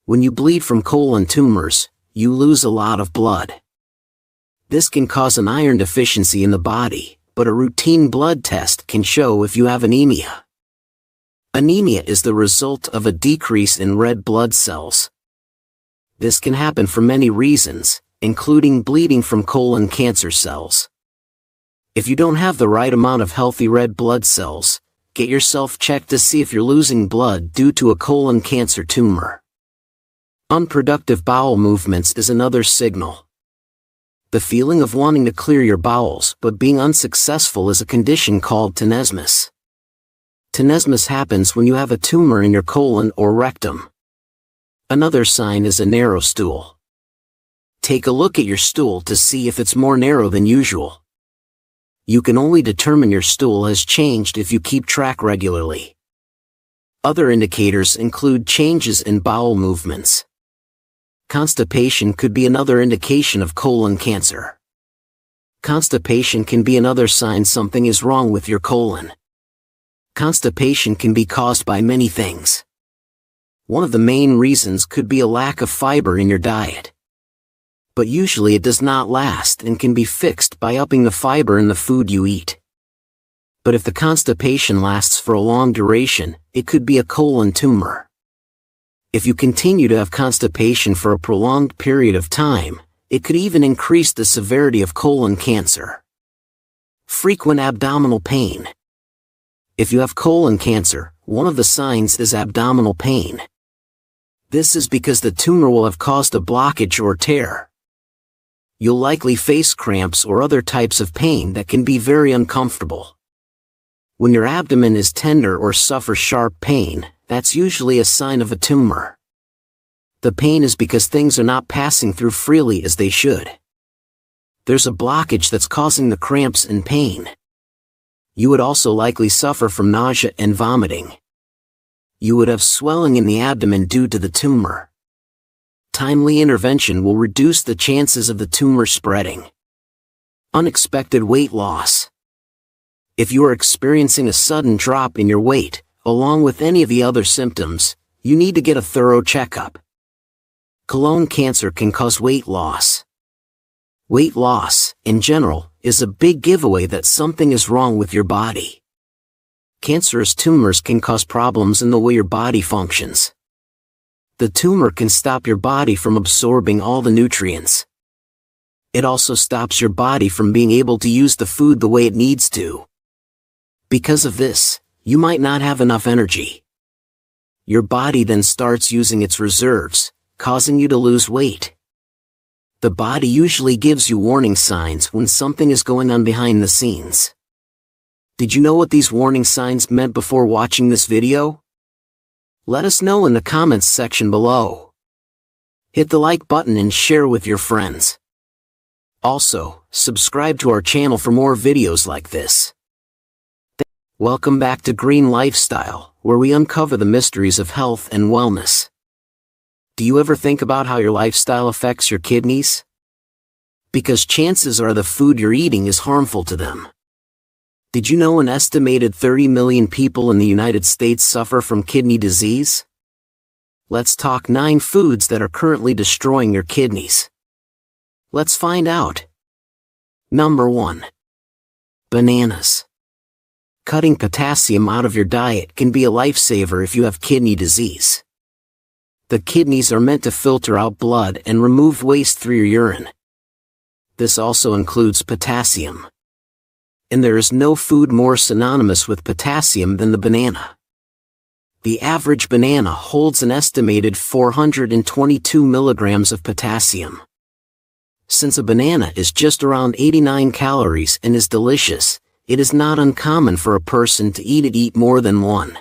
When you bleed from colon tumors, you lose a lot of blood. This can cause an iron deficiency in the body, but a routine blood test can show if you have anemia. Anemia is the result of a decrease in red blood cells. This can happen for many reasons, including bleeding from colon cancer cells. If you don't have the right amount of healthy red blood cells, get yourself checked to see if you're losing blood due to a colon cancer tumor. Unproductive bowel movements is another signal. The feeling of wanting to clear your bowels but being unsuccessful is a condition called tenesmus. Tenesmus happens when you have a tumor in your colon or rectum. Another sign is a narrow stool. Take a look at your stool to see if it's more narrow than usual. You can only determine your stool has changed if you keep track regularly. Other indicators include changes in bowel movements. Constipation could be another indication of colon cancer. Constipation can be another sign something is wrong with your colon. Constipation can be caused by many things. One of the main reasons could be a lack of fiber in your diet. But usually it does not last and can be fixed by upping the fiber in the food you eat. But if the constipation lasts for a long duration, it could be a colon tumor. If you continue to have constipation for a prolonged period of time, it could even increase the severity of colon cancer. Frequent abdominal pain. If you have colon cancer, one of the signs is abdominal pain. This is because the tumor will have caused a blockage or tear. You'll likely face cramps or other types of pain that can be very uncomfortable. When your abdomen is tender or suffers sharp pain, that's usually a sign of a tumor. The pain is because things are not passing through freely as they should. There's a blockage that's causing the cramps and pain. You would also likely suffer from nausea and vomiting. You would have swelling in the abdomen due to the tumor. Timely intervention will reduce the chances of the tumor spreading. Unexpected weight loss. If you are experiencing a sudden drop in your weight, along with any of the other symptoms, you need to get a thorough checkup. Colon cancer can cause weight loss. Weight loss, in general, is a big giveaway that something is wrong with your body. Cancerous tumors can cause problems in the way your body functions. The tumor can stop your body from absorbing all the nutrients. It also stops your body from being able to use the food the way it needs to. Because of this, you might not have enough energy. Your body then starts using its reserves, causing you to lose weight. The body usually gives you warning signs when something is going on behind the scenes. Did you know what these warning signs meant before watching this video? Let us know in the comments section below. Hit the like button and share with your friends. Also, subscribe to our channel for more videos like this. Welcome back to Green Lifestyle, where we uncover the mysteries of health and wellness. Do you ever think about how your lifestyle affects your kidneys? Because chances are the food you're eating is harmful to them. Did you know an estimated 30 million people in the United States suffer from kidney disease? Let's talk 9 foods that are currently destroying your kidneys. Let's find out. Number 1. Bananas. Cutting potassium out of your diet can be a lifesaver if you have kidney disease. The kidneys are meant to filter out blood and remove waste through your urine. This also includes potassium. And there is no food more synonymous with potassium than the banana. The average banana holds an estimated 422 milligrams of potassium. Since a banana is just around 89 calories and is delicious, it is not uncommon for a person to eat more than one.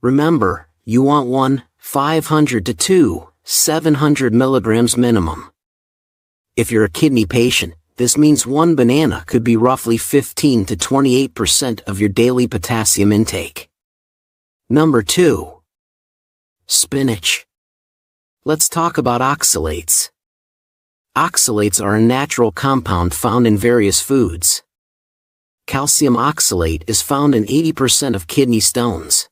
Remember, you want 500 to 700 milligrams minimum. If you're a kidney patient, this means one banana could be roughly 15 to 28% of your daily potassium intake. Number 2. Spinach. Let's talk about oxalates. Oxalates are a natural compound found in various foods. Calcium oxalate is found in 80% of kidney stones.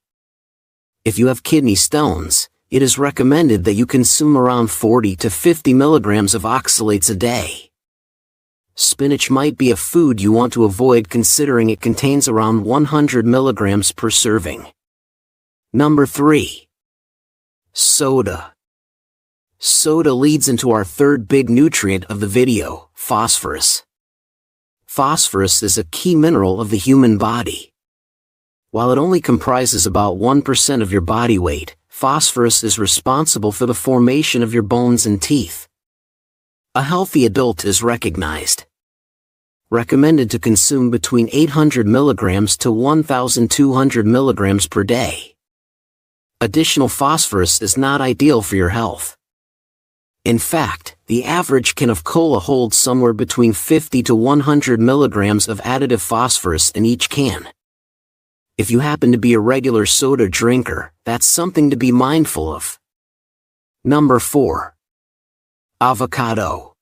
If you have kidney stones, it is recommended that you consume around 40 to 50 milligrams of oxalates a day. Spinach might be a food you want to avoid considering it contains around 100 milligrams per serving. Number 3. Soda. Soda leads into our third big nutrient of the video, phosphorus. Phosphorus is a key mineral of the human body. While it only comprises about 1% of your body weight, phosphorus is responsible for the formation of your bones and teeth. A healthy adult is recognized. recommended to consume between 800 milligrams to 1,200 milligrams per day. Additional phosphorus is not ideal for your health. In fact, the average can of cola holds somewhere between 50 to 100 milligrams of additive phosphorus in each can. If you happen to be a regular soda drinker, that's something to be mindful of. Number 4. Avocado.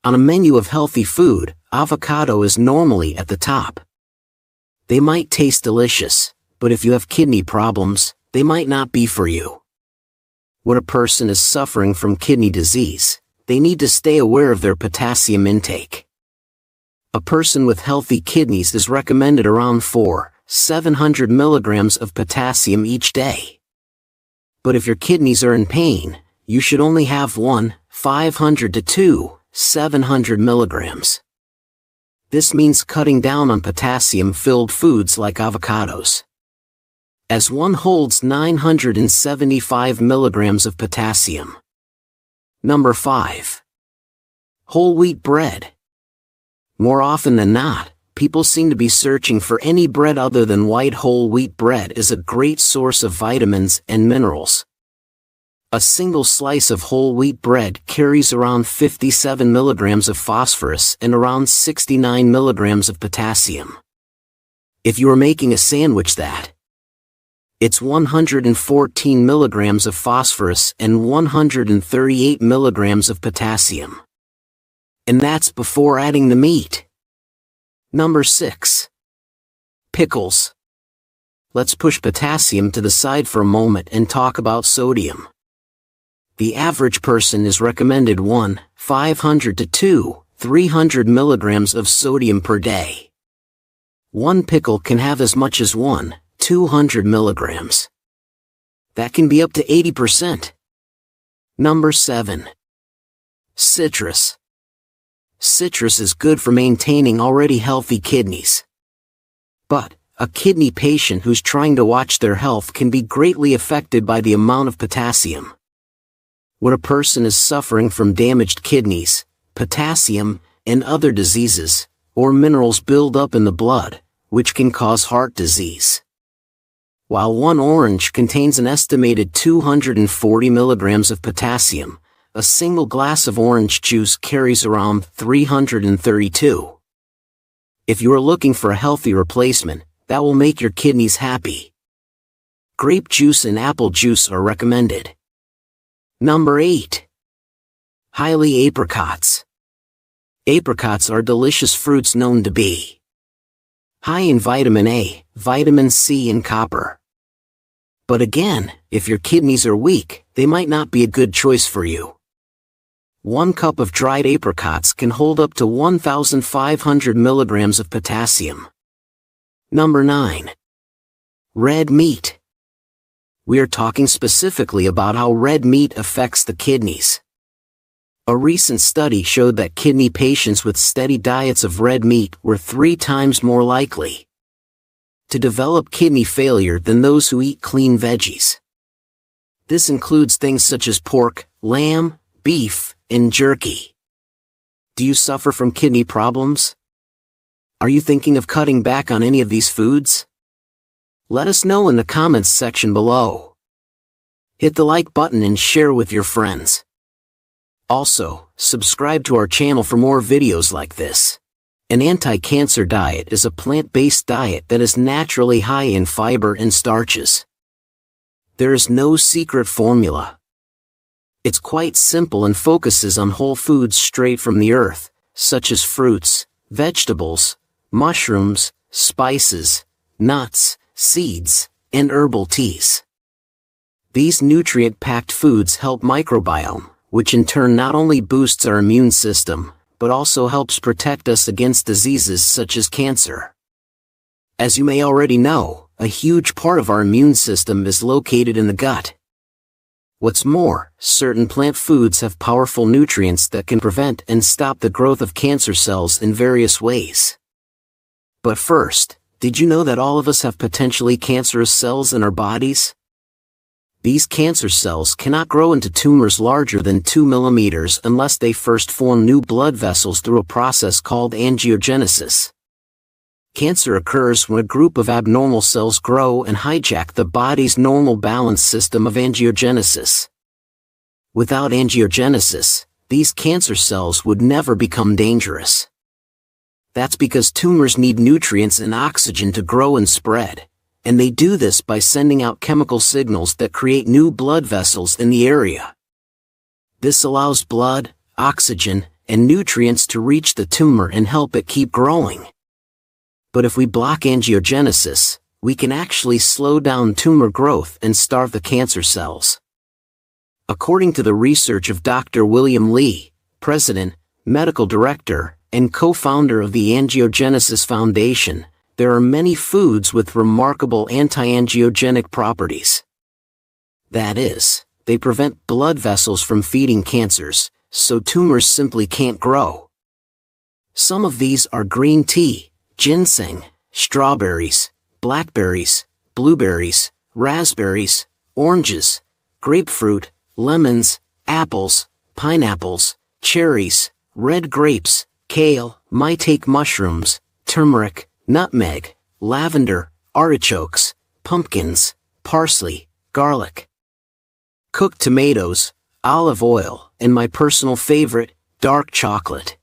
On a menu of healthy food, avocado is normally at the top. They might taste delicious, but if you have kidney problems, they might not be for you. When a person is suffering from kidney disease, they need to stay aware of their potassium intake. A person with healthy kidneys is recommended around 400-700 milligrams of potassium each day. But if your kidneys are in pain, you should only have 500 to 700 milligrams. This means cutting down on potassium-filled foods like avocados, as one holds 975 milligrams of potassium. Number 5. Whole wheat bread. More often than not, people seem to be searching for any bread other than white whole wheat bread is a great source of vitamins and minerals. A single slice of whole wheat bread carries around 57 milligrams of phosphorus and around 69 milligrams of potassium. If you are making a sandwich it's 114 milligrams of phosphorus and 138 milligrams of potassium. And that's before adding the meat. Number 6. Pickles. Let's push potassium to the side for a moment and talk about sodium. The average person is recommended 500 to 300 milligrams of sodium per day. One pickle can have as much as 200 milligrams. That can be up to 80%. Number 7. Citrus. Citrus is good for maintaining already healthy kidneys. But a kidney patient who's trying to watch their health can be greatly affected by the amount of potassium. When a person is suffering from damaged kidneys, potassium, and other diseases, or minerals build up in the blood, which can cause heart disease. While one orange contains an estimated 240 milligrams of potassium, a single glass of orange juice carries around 332. If you are looking for a healthy replacement, that will make your kidneys happy, grape juice and apple juice are recommended. Number 8. Highly apricots. Apricots are delicious fruits known to be high in vitamin A, vitamin C and copper. But again, if your kidneys are weak, they might not be a good choice for you. 1 cup of dried apricots can hold up to 1,500 milligrams of potassium. Number 9. Red meat. We are talking specifically about how red meat affects the kidneys. A recent study showed that kidney patients with steady diets of red meat were 3 times more likely to develop kidney failure than those who eat clean veggies. This includes things such as pork, lamb, beef, and jerky. Do you suffer from kidney problems? Are you thinking of cutting back on any of these foods? Let us know in the comments section below. Hit the like button and share with your friends. Also, subscribe to our channel for more videos like this. An anti-cancer diet is a plant-based diet that is naturally high in fiber and starches. There is no secret formula. It's quite simple and focuses on whole foods straight from the earth, such as fruits, vegetables, mushrooms, spices, nuts, seeds, and herbal teas. These nutrient-packed foods help microbiome, which in turn not only boosts our immune system, but also helps protect us against diseases such as cancer. As you may already know, a huge part of our immune system is located in the gut. What's more, certain plant foods have powerful nutrients that can prevent and stop the growth of cancer cells in various ways. But first, did you know that all of us have potentially cancerous cells in our bodies? These cancer cells cannot grow into tumors larger than 2 millimeters unless they first form new blood vessels through a process called angiogenesis. Cancer occurs when a group of abnormal cells grow and hijack the body's normal balance system of angiogenesis. Without angiogenesis, these cancer cells would never become dangerous. That's because tumors need nutrients and oxygen to grow and spread, and they do this by sending out chemical signals that create new blood vessels in the area. This allows blood, oxygen, and nutrients to reach the tumor and help it keep growing. But if we block angiogenesis, we can actually slow down tumor growth and starve the cancer cells. According to the research of Dr. William Lee, President, Medical Director, and co-founder of the Angiogenesis Foundation, there are many foods with remarkable anti-angiogenic properties. That is, they prevent blood vessels from feeding cancers, so tumors simply can't grow. Some of these are green tea, ginseng, strawberries, blackberries, blueberries, raspberries, oranges, grapefruit, lemons, apples, pineapples, cherries, red grapes, kale, maitake mushrooms, turmeric, nutmeg, lavender, artichokes, pumpkins, parsley, garlic, cooked tomatoes, olive oil, and my personal favorite, dark chocolate.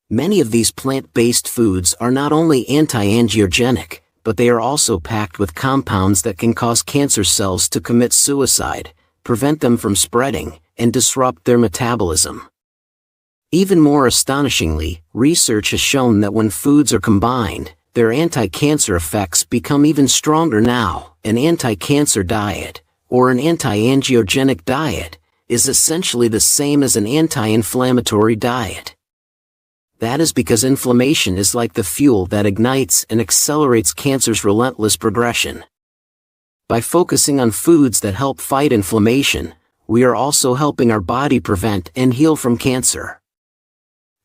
Many of these plant-based foods are not only anti-angiogenic, but they are also packed with compounds that can cause cancer cells to commit suicide, prevent them from spreading, and disrupt their metabolism. Even more astonishingly, research has shown that when foods are combined, their anti-cancer effects become even stronger now. An anti-cancer diet, or an anti-angiogenic diet, is essentially the same as an anti-inflammatory diet. That is because inflammation is like the fuel that ignites and accelerates cancer's relentless progression. By focusing on foods that help fight inflammation, we are also helping our body prevent and heal from cancer.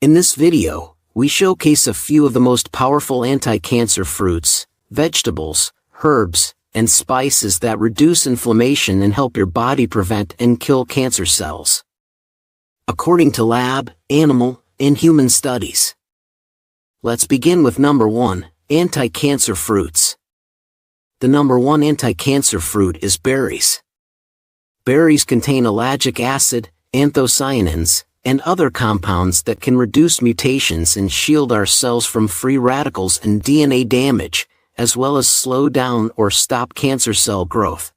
In this video, we showcase a few of the most powerful anti-cancer fruits, vegetables, herbs, and spices that reduce inflammation and help your body prevent and kill cancer cells. According to lab, animal, and human studies. Let's begin with number 1, anti-cancer fruits. The number 1 anti-cancer fruit is berries. Berries contain ellagic acid, anthocyanins, and other compounds that can reduce mutations and shield our cells from free radicals and DNA damage, as well as slow down or stop cancer cell growth.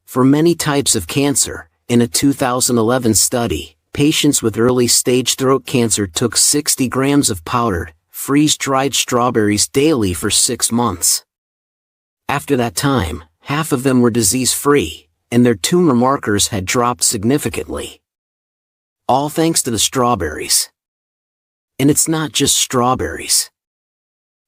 For many types of cancer, in a 2011 study, patients with early-stage throat cancer took 60 grams of powdered, freeze-dried strawberries daily for 6 months. After that time, half of them were disease-free, and their tumor markers had dropped significantly. All thanks to the strawberries. And it's not just strawberries.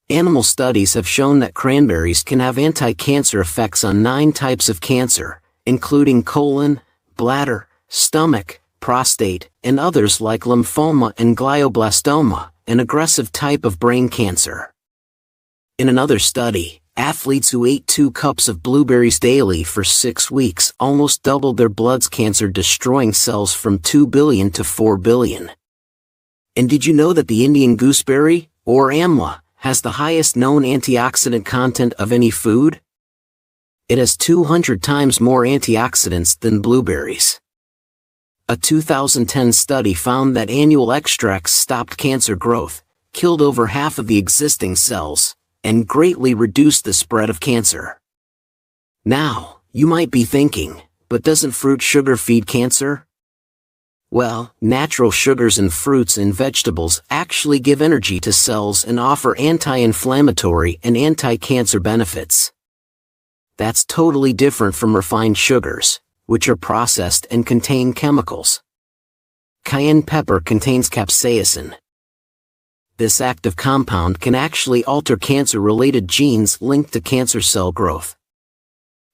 Animal studies have shown that cranberries can have anti-cancer effects on 9 types of cancer, including colon, bladder, stomach, prostate, and others like lymphoma and glioblastoma, an aggressive type of brain cancer. In another study, athletes who ate 2 cups of blueberries daily for 6 weeks almost doubled their blood's cancer-destroying cells from 2 billion to 4 billion. And did you know that the Indian gooseberry, or amla, has the highest known antioxidant content of any food? It has 200 times more antioxidants than blueberries. A 2010 study found that annual extracts stopped cancer growth, killed over half of the existing cells, and greatly reduced the spread of cancer. Now, you might be thinking, but doesn't fruit sugar feed cancer? Well, natural sugars in fruits and vegetables actually give energy to cells and offer anti-inflammatory and anti-cancer benefits. That's totally different from refined sugars, which are processed and contain chemicals. Cayenne pepper contains capsaicin. This active compound can actually alter cancer-related genes linked to cancer cell growth.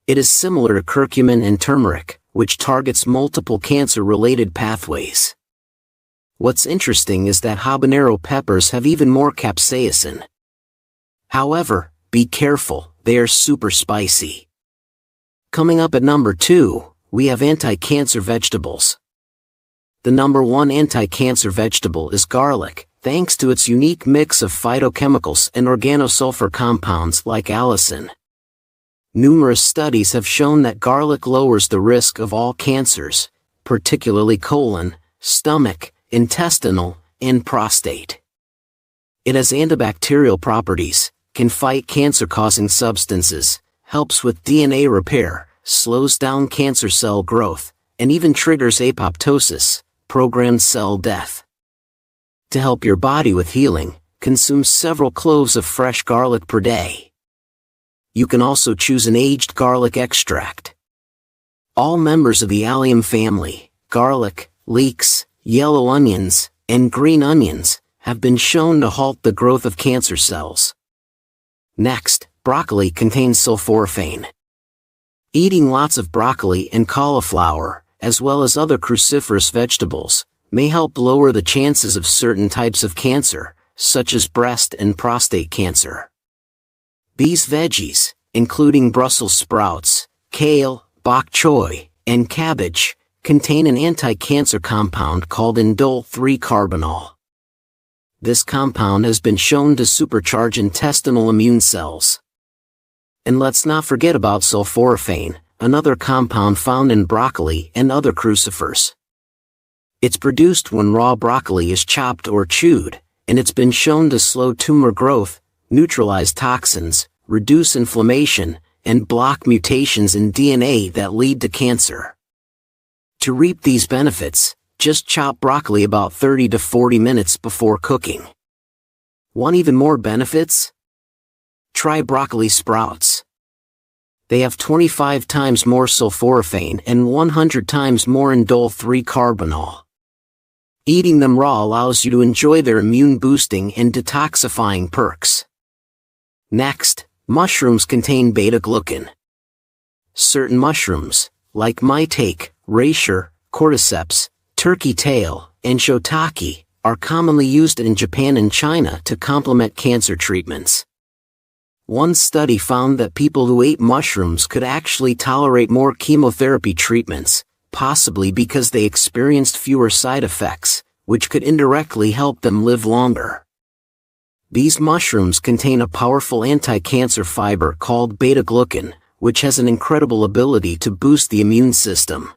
It is similar to curcumin and turmeric, which targets multiple cancer-related pathways. What's interesting is that habanero peppers have even more capsaicin. However, be careful, they are super spicy. Coming up at number 2, we have anti-cancer vegetables. The number 1 anti-cancer vegetable is garlic, thanks to its unique mix of phytochemicals and organosulfur compounds like allicin. Numerous studies have shown that garlic lowers the risk of all cancers, particularly colon, stomach, intestinal, and prostate. It has antibacterial properties, can fight cancer-causing substances, helps with DNA repair, slows down cancer cell growth, and even triggers apoptosis, programmed cell death. To help your body with healing, consume several cloves of fresh garlic per day. You can also choose an aged garlic extract. All members of the allium family, garlic, leeks, yellow onions, and green onions, have been shown to halt the growth of cancer cells. Next, broccoli contains sulforaphane. Eating lots of broccoli and cauliflower, as well as other cruciferous vegetables, may help lower the chances of certain types of cancer, such as breast and prostate cancer. These veggies, including Brussels sprouts, kale, bok choy, and cabbage, contain an anti-cancer compound called indole 3-carbinol. This compound has been shown to supercharge intestinal immune cells. And let's not forget about sulforaphane, another compound found in broccoli and other crucifers. It's produced when raw broccoli is chopped or chewed, and it's been shown to slow tumor growth, neutralize toxins, reduce inflammation, and block mutations in DNA that lead to cancer. To reap these benefits, just chop broccoli about 30 to 40 minutes before cooking. Want even more benefits? Try broccoli sprouts. They have 25 times more sulforaphane and 100 times more indole 3-carbinol. Eating them raw allows you to enjoy their immune-boosting and detoxifying perks. Next, mushrooms contain beta-glucan. Certain mushrooms, like maitake, reishi, cordyceps, turkey tail, and shiitake, are commonly used in Japan and China to complement cancer treatments. One study found that people who ate mushrooms could actually tolerate more chemotherapy treatments, possibly because they experienced fewer side effects, which could indirectly help them live longer. These mushrooms contain a powerful anti-cancer fiber called beta-glucan, which has an incredible ability to boost the immune system.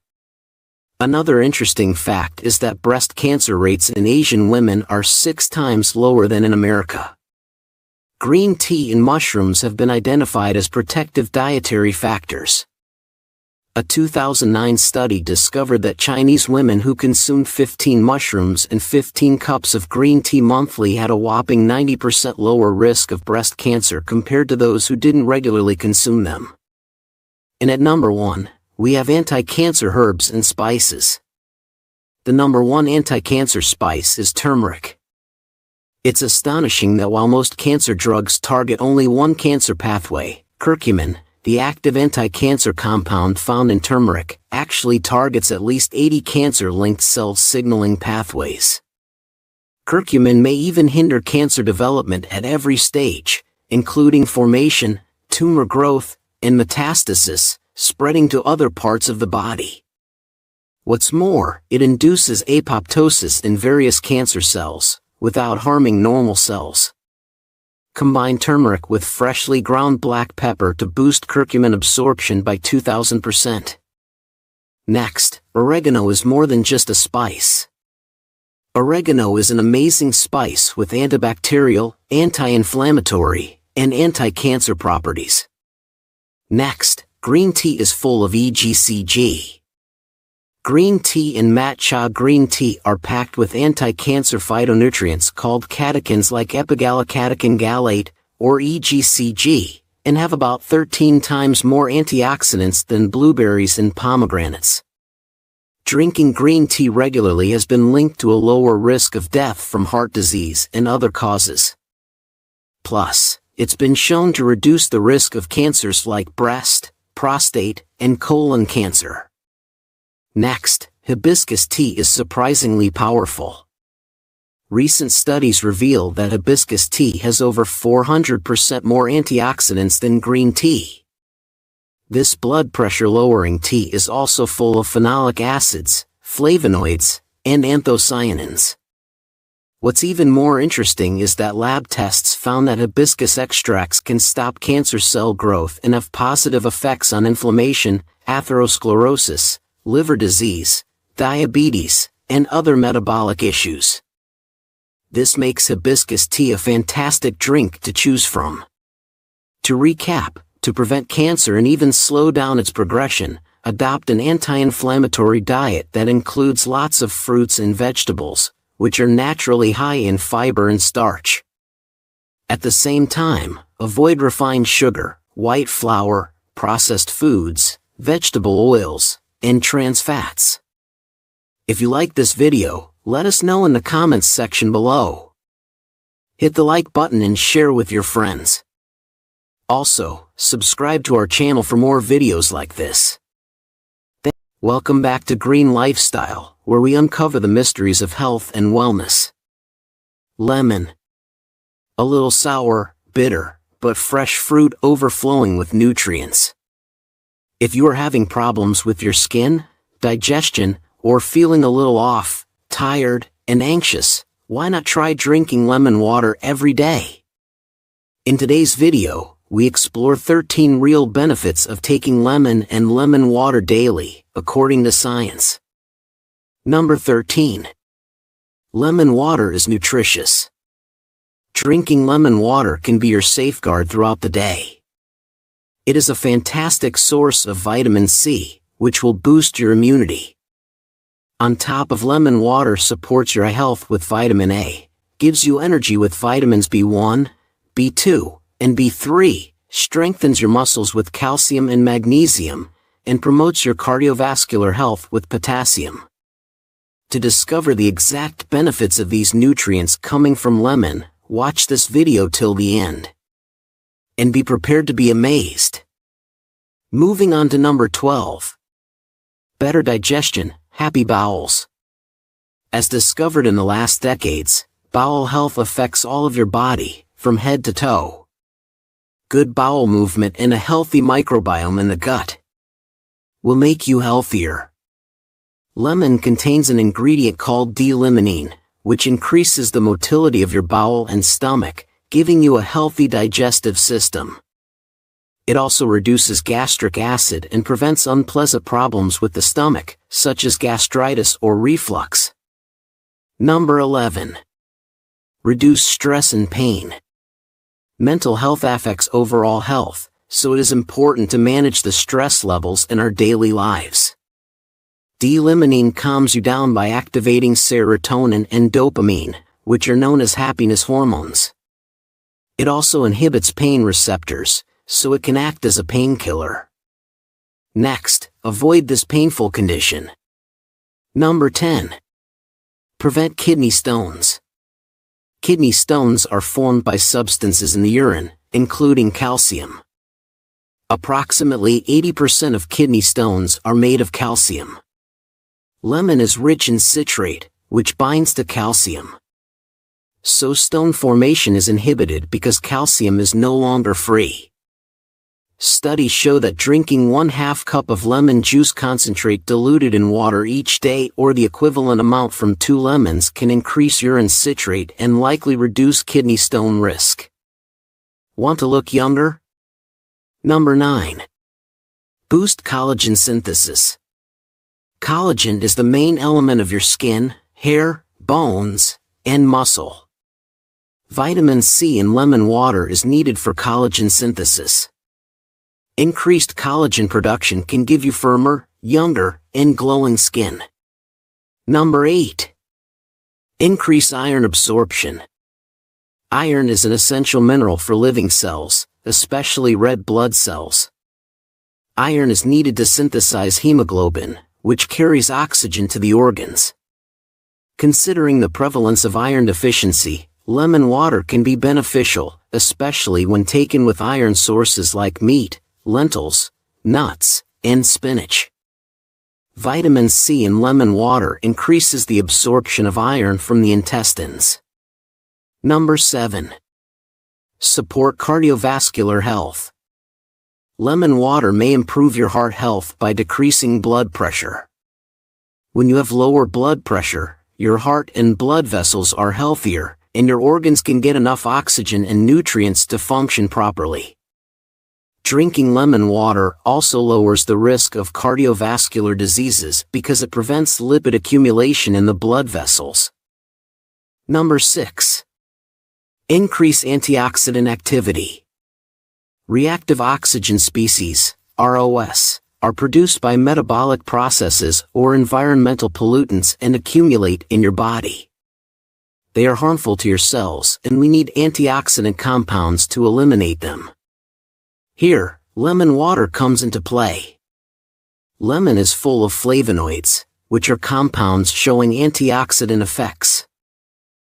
Another interesting fact is that breast cancer rates in Asian women are 6 times lower than in America. Green tea and mushrooms have been identified as protective dietary factors. A 2009 study discovered that Chinese women who consumed 15 mushrooms and 15 cups of green tea monthly had a whopping 90% lower risk of breast cancer compared to those who didn't regularly consume them. And at number 1, we have anti-cancer herbs and spices. The number 1 anti-cancer spice is turmeric. It's astonishing that while most cancer drugs target only one cancer pathway, curcumin, the active anti-cancer compound found in turmeric, actually targets at least 80 cancer-linked cell signaling pathways. Curcumin may even hinder cancer development at every stage, including formation, tumor growth, and metastasis, spreading to other parts of the body. What's more, it induces apoptosis in various cancer cells, without harming normal cells. Combine turmeric with freshly ground black pepper to boost curcumin absorption by 2000%. Next, oregano is more than just a spice. Oregano is an amazing spice with antibacterial, anti-inflammatory, and anti-cancer properties. Next, green tea is full of EGCG. Green tea and matcha green tea are packed with anti-cancer phytonutrients called catechins like epigallocatechin gallate, or EGCG, and have about 13 times more antioxidants than blueberries and pomegranates. Drinking green tea regularly has been linked to a lower risk of death from heart disease and other causes. Plus, it's been shown to reduce the risk of cancers like breast, prostate, and colon cancer. Next, hibiscus tea is surprisingly powerful. Recent studies reveal that hibiscus tea has over 400% more antioxidants than green tea. This blood pressure lowering tea is also full of phenolic acids, flavonoids, and anthocyanins. What's even more interesting is that lab tests found that hibiscus extracts can stop cancer cell growth and have positive effects on inflammation, atherosclerosis, liver disease, diabetes, and other metabolic issues. This makes hibiscus tea a fantastic drink to choose from. To recap, to prevent cancer and even slow down its progression, adopt an anti-inflammatory diet that includes lots of fruits and vegetables, which are naturally high in fiber and starch. At the same time, avoid refined sugar, white flour, processed foods, vegetable oils, and trans fats. If you like this video, let us know in the comments section below. Hit the like button and share with your friends. Also, subscribe to our channel for more videos like this. Welcome back to Green Lifestyle, where we uncover the mysteries of health and wellness. Lemon. A little sour, bitter, but fresh fruit overflowing with nutrients. If you are having problems with your skin, digestion, or feeling a little off, tired, and anxious, why not try drinking lemon water every day? In today's video, we explore 13 real benefits of taking lemon and lemon water daily, according to science. Number 13. Lemon water is nutritious. Drinking lemon water can be your safeguard throughout the day. It is a fantastic source of vitamin C, which will boost your immunity. On top of lemon water supports your eye health with vitamin A, gives you energy with vitamins B1, B2, and B3, strengthens your muscles with calcium and magnesium, and promotes your cardiovascular health with potassium. To discover the exact benefits of these nutrients coming from lemon, watch this video till the end. And be prepared to be amazed. Moving on to number 12. Better digestion, happy bowels. As discovered in the last decades, bowel health affects all of your body, from head to toe. Good bowel movement and a healthy microbiome in the gut will make you healthier. Lemon contains an ingredient called D-limonene, which increases the motility of your bowel and stomach, giving you a healthy digestive system. It also reduces gastric acid and prevents unpleasant problems with the stomach, such as gastritis or reflux. Number 11. Reduce stress and pain. Mental health affects overall health, so it is important to manage the stress levels in our daily lives. D-limonene calms you down by activating serotonin and dopamine, which are known as happiness hormones. It also inhibits pain receptors, so it can act as a painkiller. Next, avoid this painful condition. Number 10. Prevent kidney stones. Kidney stones are formed by substances in the urine, including calcium. Approximately 80% of kidney stones are made of calcium. Lemon is rich in citrate, which binds to calcium. So stone formation is inhibited because calcium is no longer free. Studies show that drinking 1/2 cup of lemon juice concentrate diluted in water each day or the equivalent amount from 2 lemons can increase urine citrate and likely reduce kidney stone risk. Want to look younger? Number 9. Boost collagen synthesis. Collagen is the main element of your skin, hair, bones, and muscle. Vitamin C in lemon water is needed for collagen synthesis. Increased collagen production can give you firmer, younger, and glowing skin. Number 8. Increase iron absorption. Iron is an essential mineral for living cells, especially red blood cells. Iron is needed to synthesize hemoglobin, which carries oxygen to the organs. Considering the prevalence of iron deficiency, lemon water can be beneficial, especially when taken with iron sources like meat, lentils, nuts, and spinach. Vitamin C in lemon water increases the absorption of iron from the intestines. Number 7. Support cardiovascular health. lemon water may improve your heart health by decreasing blood pressure. When you have lower blood pressure, your heart and blood vessels are healthier, and your organs can get enough oxygen and nutrients to function properly. Drinking lemon water also lowers the risk of cardiovascular diseases because it prevents lipid accumulation in the blood vessels. Number 6. Increase antioxidant activity. Reactive oxygen species, ROS, are produced by metabolic processes or environmental pollutants and accumulate in your body. They are harmful to your cells, and we need antioxidant compounds to eliminate them. Here, lemon water comes into play. Lemon is full of flavonoids, which are compounds showing antioxidant effects.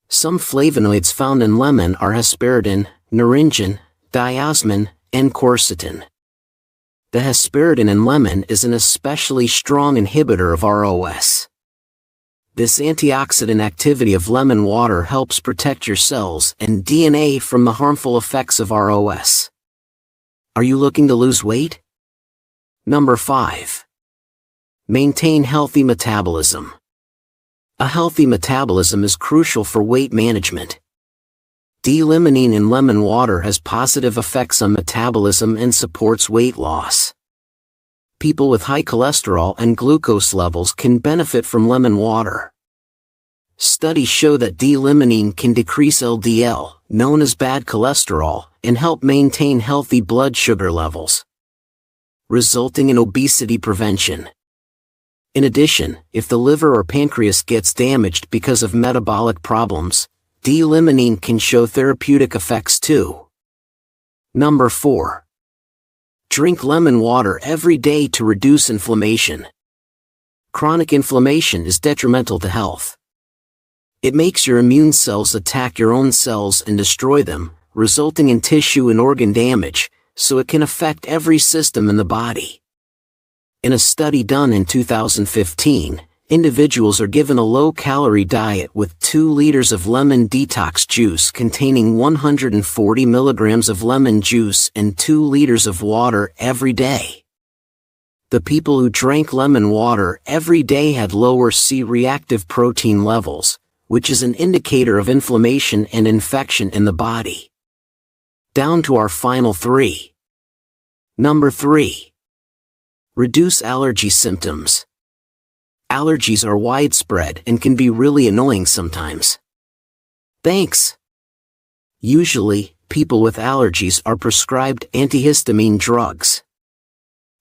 Some flavonoids found in lemon are hesperidin, naringin, diosmin, and quercetin. The hesperidin in lemon is an especially strong inhibitor of ROS. This antioxidant activity of lemon water helps protect your cells and DNA from the harmful effects of ROS. Are you looking to lose weight? Number 5. Maintain healthy metabolism. A healthy metabolism is crucial for weight management. D-limonene in lemon water has positive effects on metabolism and supports weight loss. People with high cholesterol and glucose levels can benefit from lemon water. Studies show that D-limonene can decrease LDL, known as bad cholesterol, and help maintain healthy blood sugar levels, resulting in obesity prevention. In addition, if the liver or pancreas gets damaged because of metabolic problems, D-limonene can show therapeutic effects too. Number 4. Drink lemon water every day to reduce inflammation. Chronic inflammation is detrimental to health. It makes your immune cells attack your own cells and destroy them, resulting in tissue and organ damage, so it can affect every system in the body. In a study done in 2015, individuals are given a low-calorie diet with 2 liters of lemon detox juice containing 140 milligrams of lemon juice and 2 liters of water every day. The people who drank lemon water every day had lower C-reactive protein levels, which is an indicator of inflammation and infection in the body. Down to our final 3. Number 3. Reduce allergy symptoms. Allergies are widespread and can be really annoying sometimes. Thanks. Usually, people with allergies are prescribed antihistamine drugs.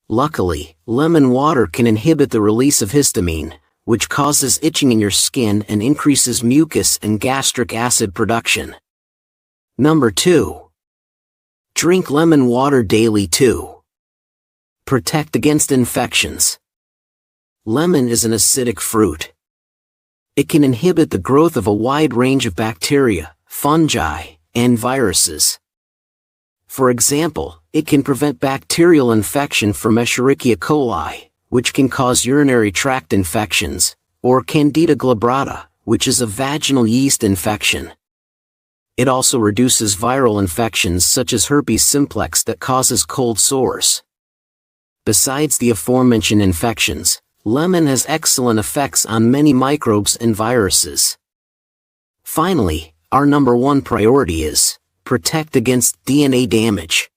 Luckily, lemon water can inhibit the release of histamine, which causes itching in your skin and increases mucus and gastric acid production. Number 2. Drink lemon water daily too. Protect against infections. Lemon is an acidic fruit. It can inhibit the growth of a wide range of bacteria, fungi, and viruses. For example, it can prevent bacterial infection from Escherichia coli, which can cause urinary tract infections, or Candida glabrata, which is a vaginal yeast infection. It also reduces viral infections such as herpes simplex that causes cold sores. Besides the aforementioned infections, lemon has excellent effects on many microbes and viruses. Finally, our number 1 priority is protect against DNA damage.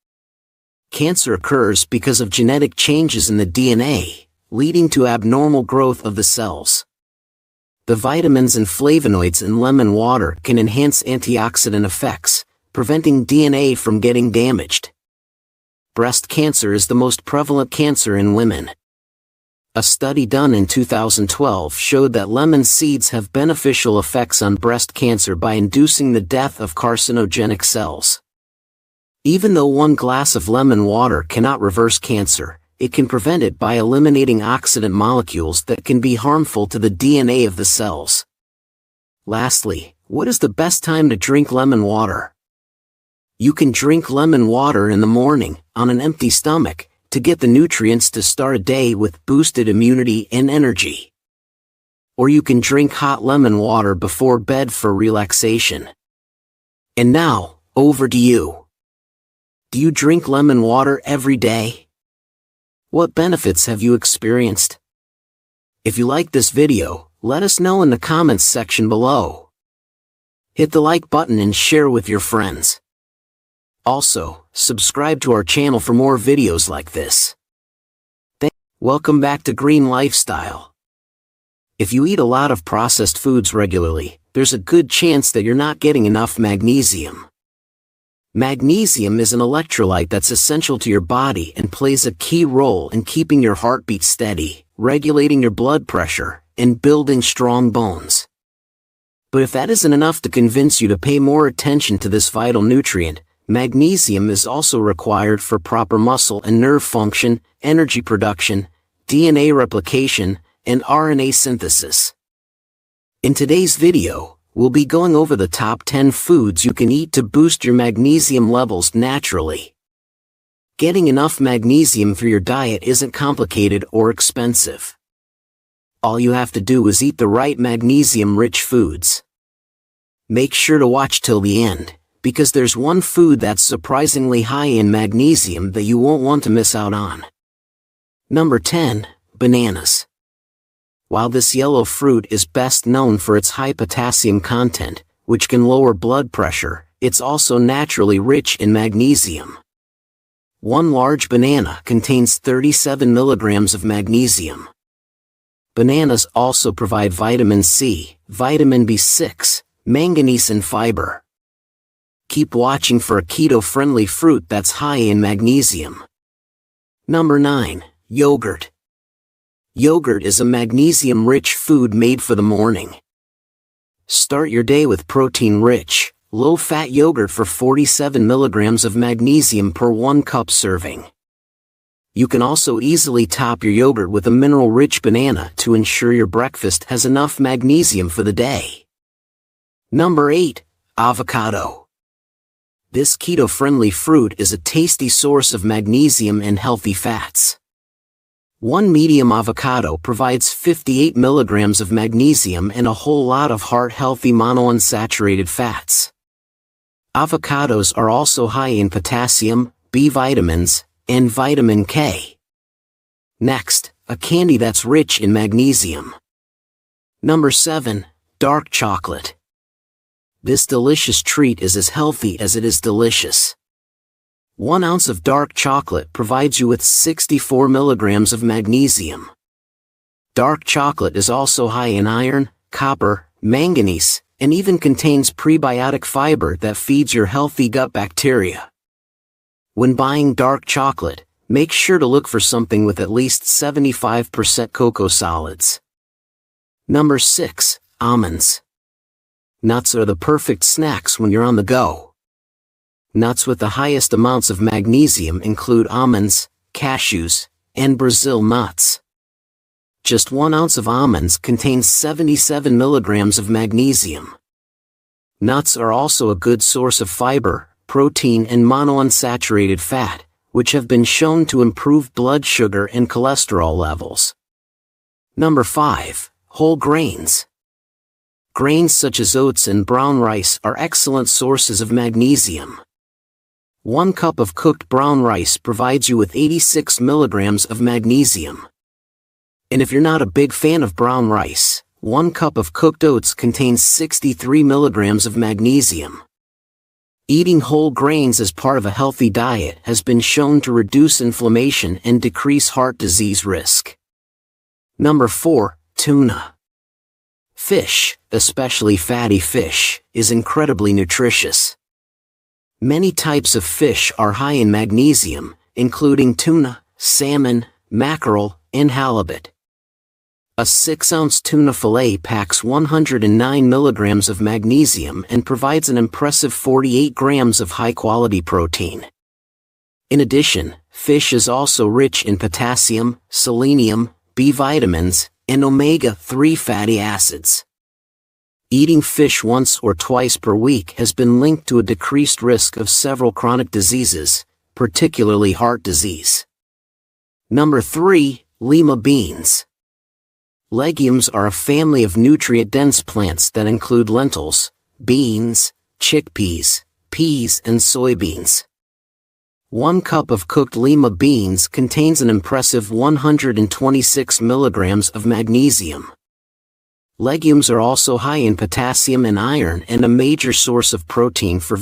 Cancer occurs because of genetic changes in the DNA, leading to abnormal growth of the cells. The vitamins and flavonoids in lemon water can enhance antioxidant effects, preventing DNA from getting damaged. Breast cancer is the most prevalent cancer in women. A study done in 2012 showed that lemon seeds have beneficial effects on breast cancer by inducing the death of carcinogenic cells. Even though 1 glass of lemon water cannot reverse cancer, it can prevent it by eliminating oxidant molecules that can be harmful to the DNA of the cells. Lastly, what is the best time to drink lemon water? You can drink lemon water in the morning, on an empty stomach, to get the nutrients to start a day with boosted immunity and energy. Or you can drink hot lemon water before bed for relaxation. And now, over to you. Do you drink lemon water every day? What benefits have you experienced? If you like this video, let us know in the comments section below. Hit the like button and share with your friends. Also, subscribe to our channel for more videos like this. Welcome back to Green Lifestyle. If you eat a lot of processed foods regularly, there's a good chance that you're not getting enough magnesium. Magnesium is an electrolyte that's essential to your body and plays a key role in keeping your heartbeat steady, regulating your blood pressure, and building strong bones. But if that isn't enough to convince you to pay more attention to this vital nutrient, magnesium is also required for proper muscle and nerve function, energy production, DNA replication, and RNA synthesis. In today's video, we'll be going over the top 10 foods you can eat to boost your magnesium levels naturally. Getting enough magnesium for your diet isn't complicated or expensive. All you have to do is eat the right magnesium-rich foods. Make sure to watch till the end, because there's one food that's surprisingly high in magnesium that you won't want to miss out on. Number 10, bananas. While this yellow fruit is best known for its high potassium content, which can lower blood pressure, it's also naturally rich in magnesium. One large banana contains 37 milligrams of magnesium. Bananas also provide vitamin C, vitamin B6, manganese and fiber. Keep watching for a keto-friendly fruit that's high in magnesium. Number 9, yogurt. Yogurt is a magnesium-rich food made for the morning. Start your day with protein-rich, low-fat yogurt for 47 milligrams of magnesium per 1 cup serving. You can also easily top your yogurt with a mineral-rich banana to ensure your breakfast has enough magnesium for the day. Number 8, avocado. This keto-friendly fruit is a tasty source of magnesium and healthy fats. One medium avocado provides 58 milligrams of magnesium and a whole lot of heart-healthy monounsaturated fats. Avocados are also high in potassium, B vitamins, and vitamin K. Next, a candy that's rich in magnesium. Number 7, dark chocolate. This delicious treat is as healthy as it is delicious. 1 ounce of dark chocolate provides you with 64 milligrams of magnesium. Dark chocolate is also high in iron, copper, manganese, and even contains prebiotic fiber that feeds your healthy gut bacteria. When buying dark chocolate, make sure to look for something with at least 75% cocoa solids. Number 6, almonds. Nuts are the perfect snacks when you're on the go. Nuts with the highest amounts of magnesium include almonds, cashews, and Brazil nuts. Just 1 ounce of almonds contains 77 milligrams of magnesium. Nuts are also a good source of fiber, protein and monounsaturated fat, which have been shown to improve blood sugar and cholesterol levels. Number 5, whole grains. Grains such as oats and brown rice are excellent sources of magnesium. 1 cup of cooked brown rice provides you with 86 milligrams of magnesium. And if you're not a big fan of brown rice, 1 cup of cooked oats contains 63 milligrams of magnesium. Eating whole grains as part of a healthy diet has been shown to reduce inflammation and decrease heart disease risk. Number 4, tuna. Fish, especially fatty fish, is incredibly nutritious. Many types of fish are high in magnesium, including tuna, salmon, mackerel, and halibut. A 6-ounce tuna fillet packs 109 milligrams of magnesium and provides an impressive 48 grams of high-quality protein. In addition, fish is also rich in potassium, selenium, B vitamins, and omega-3 fatty acids. Eating fish once or twice per week has been linked to a decreased risk of several chronic diseases, particularly heart disease. Number 3, lima beans. Legumes are a family of nutrient-dense plants that include lentils, beans, chickpeas, peas, and soybeans. 1 cup of cooked lima beans contains an impressive 126 milligrams of magnesium. Legumes are also high in potassium and iron and a major source of protein for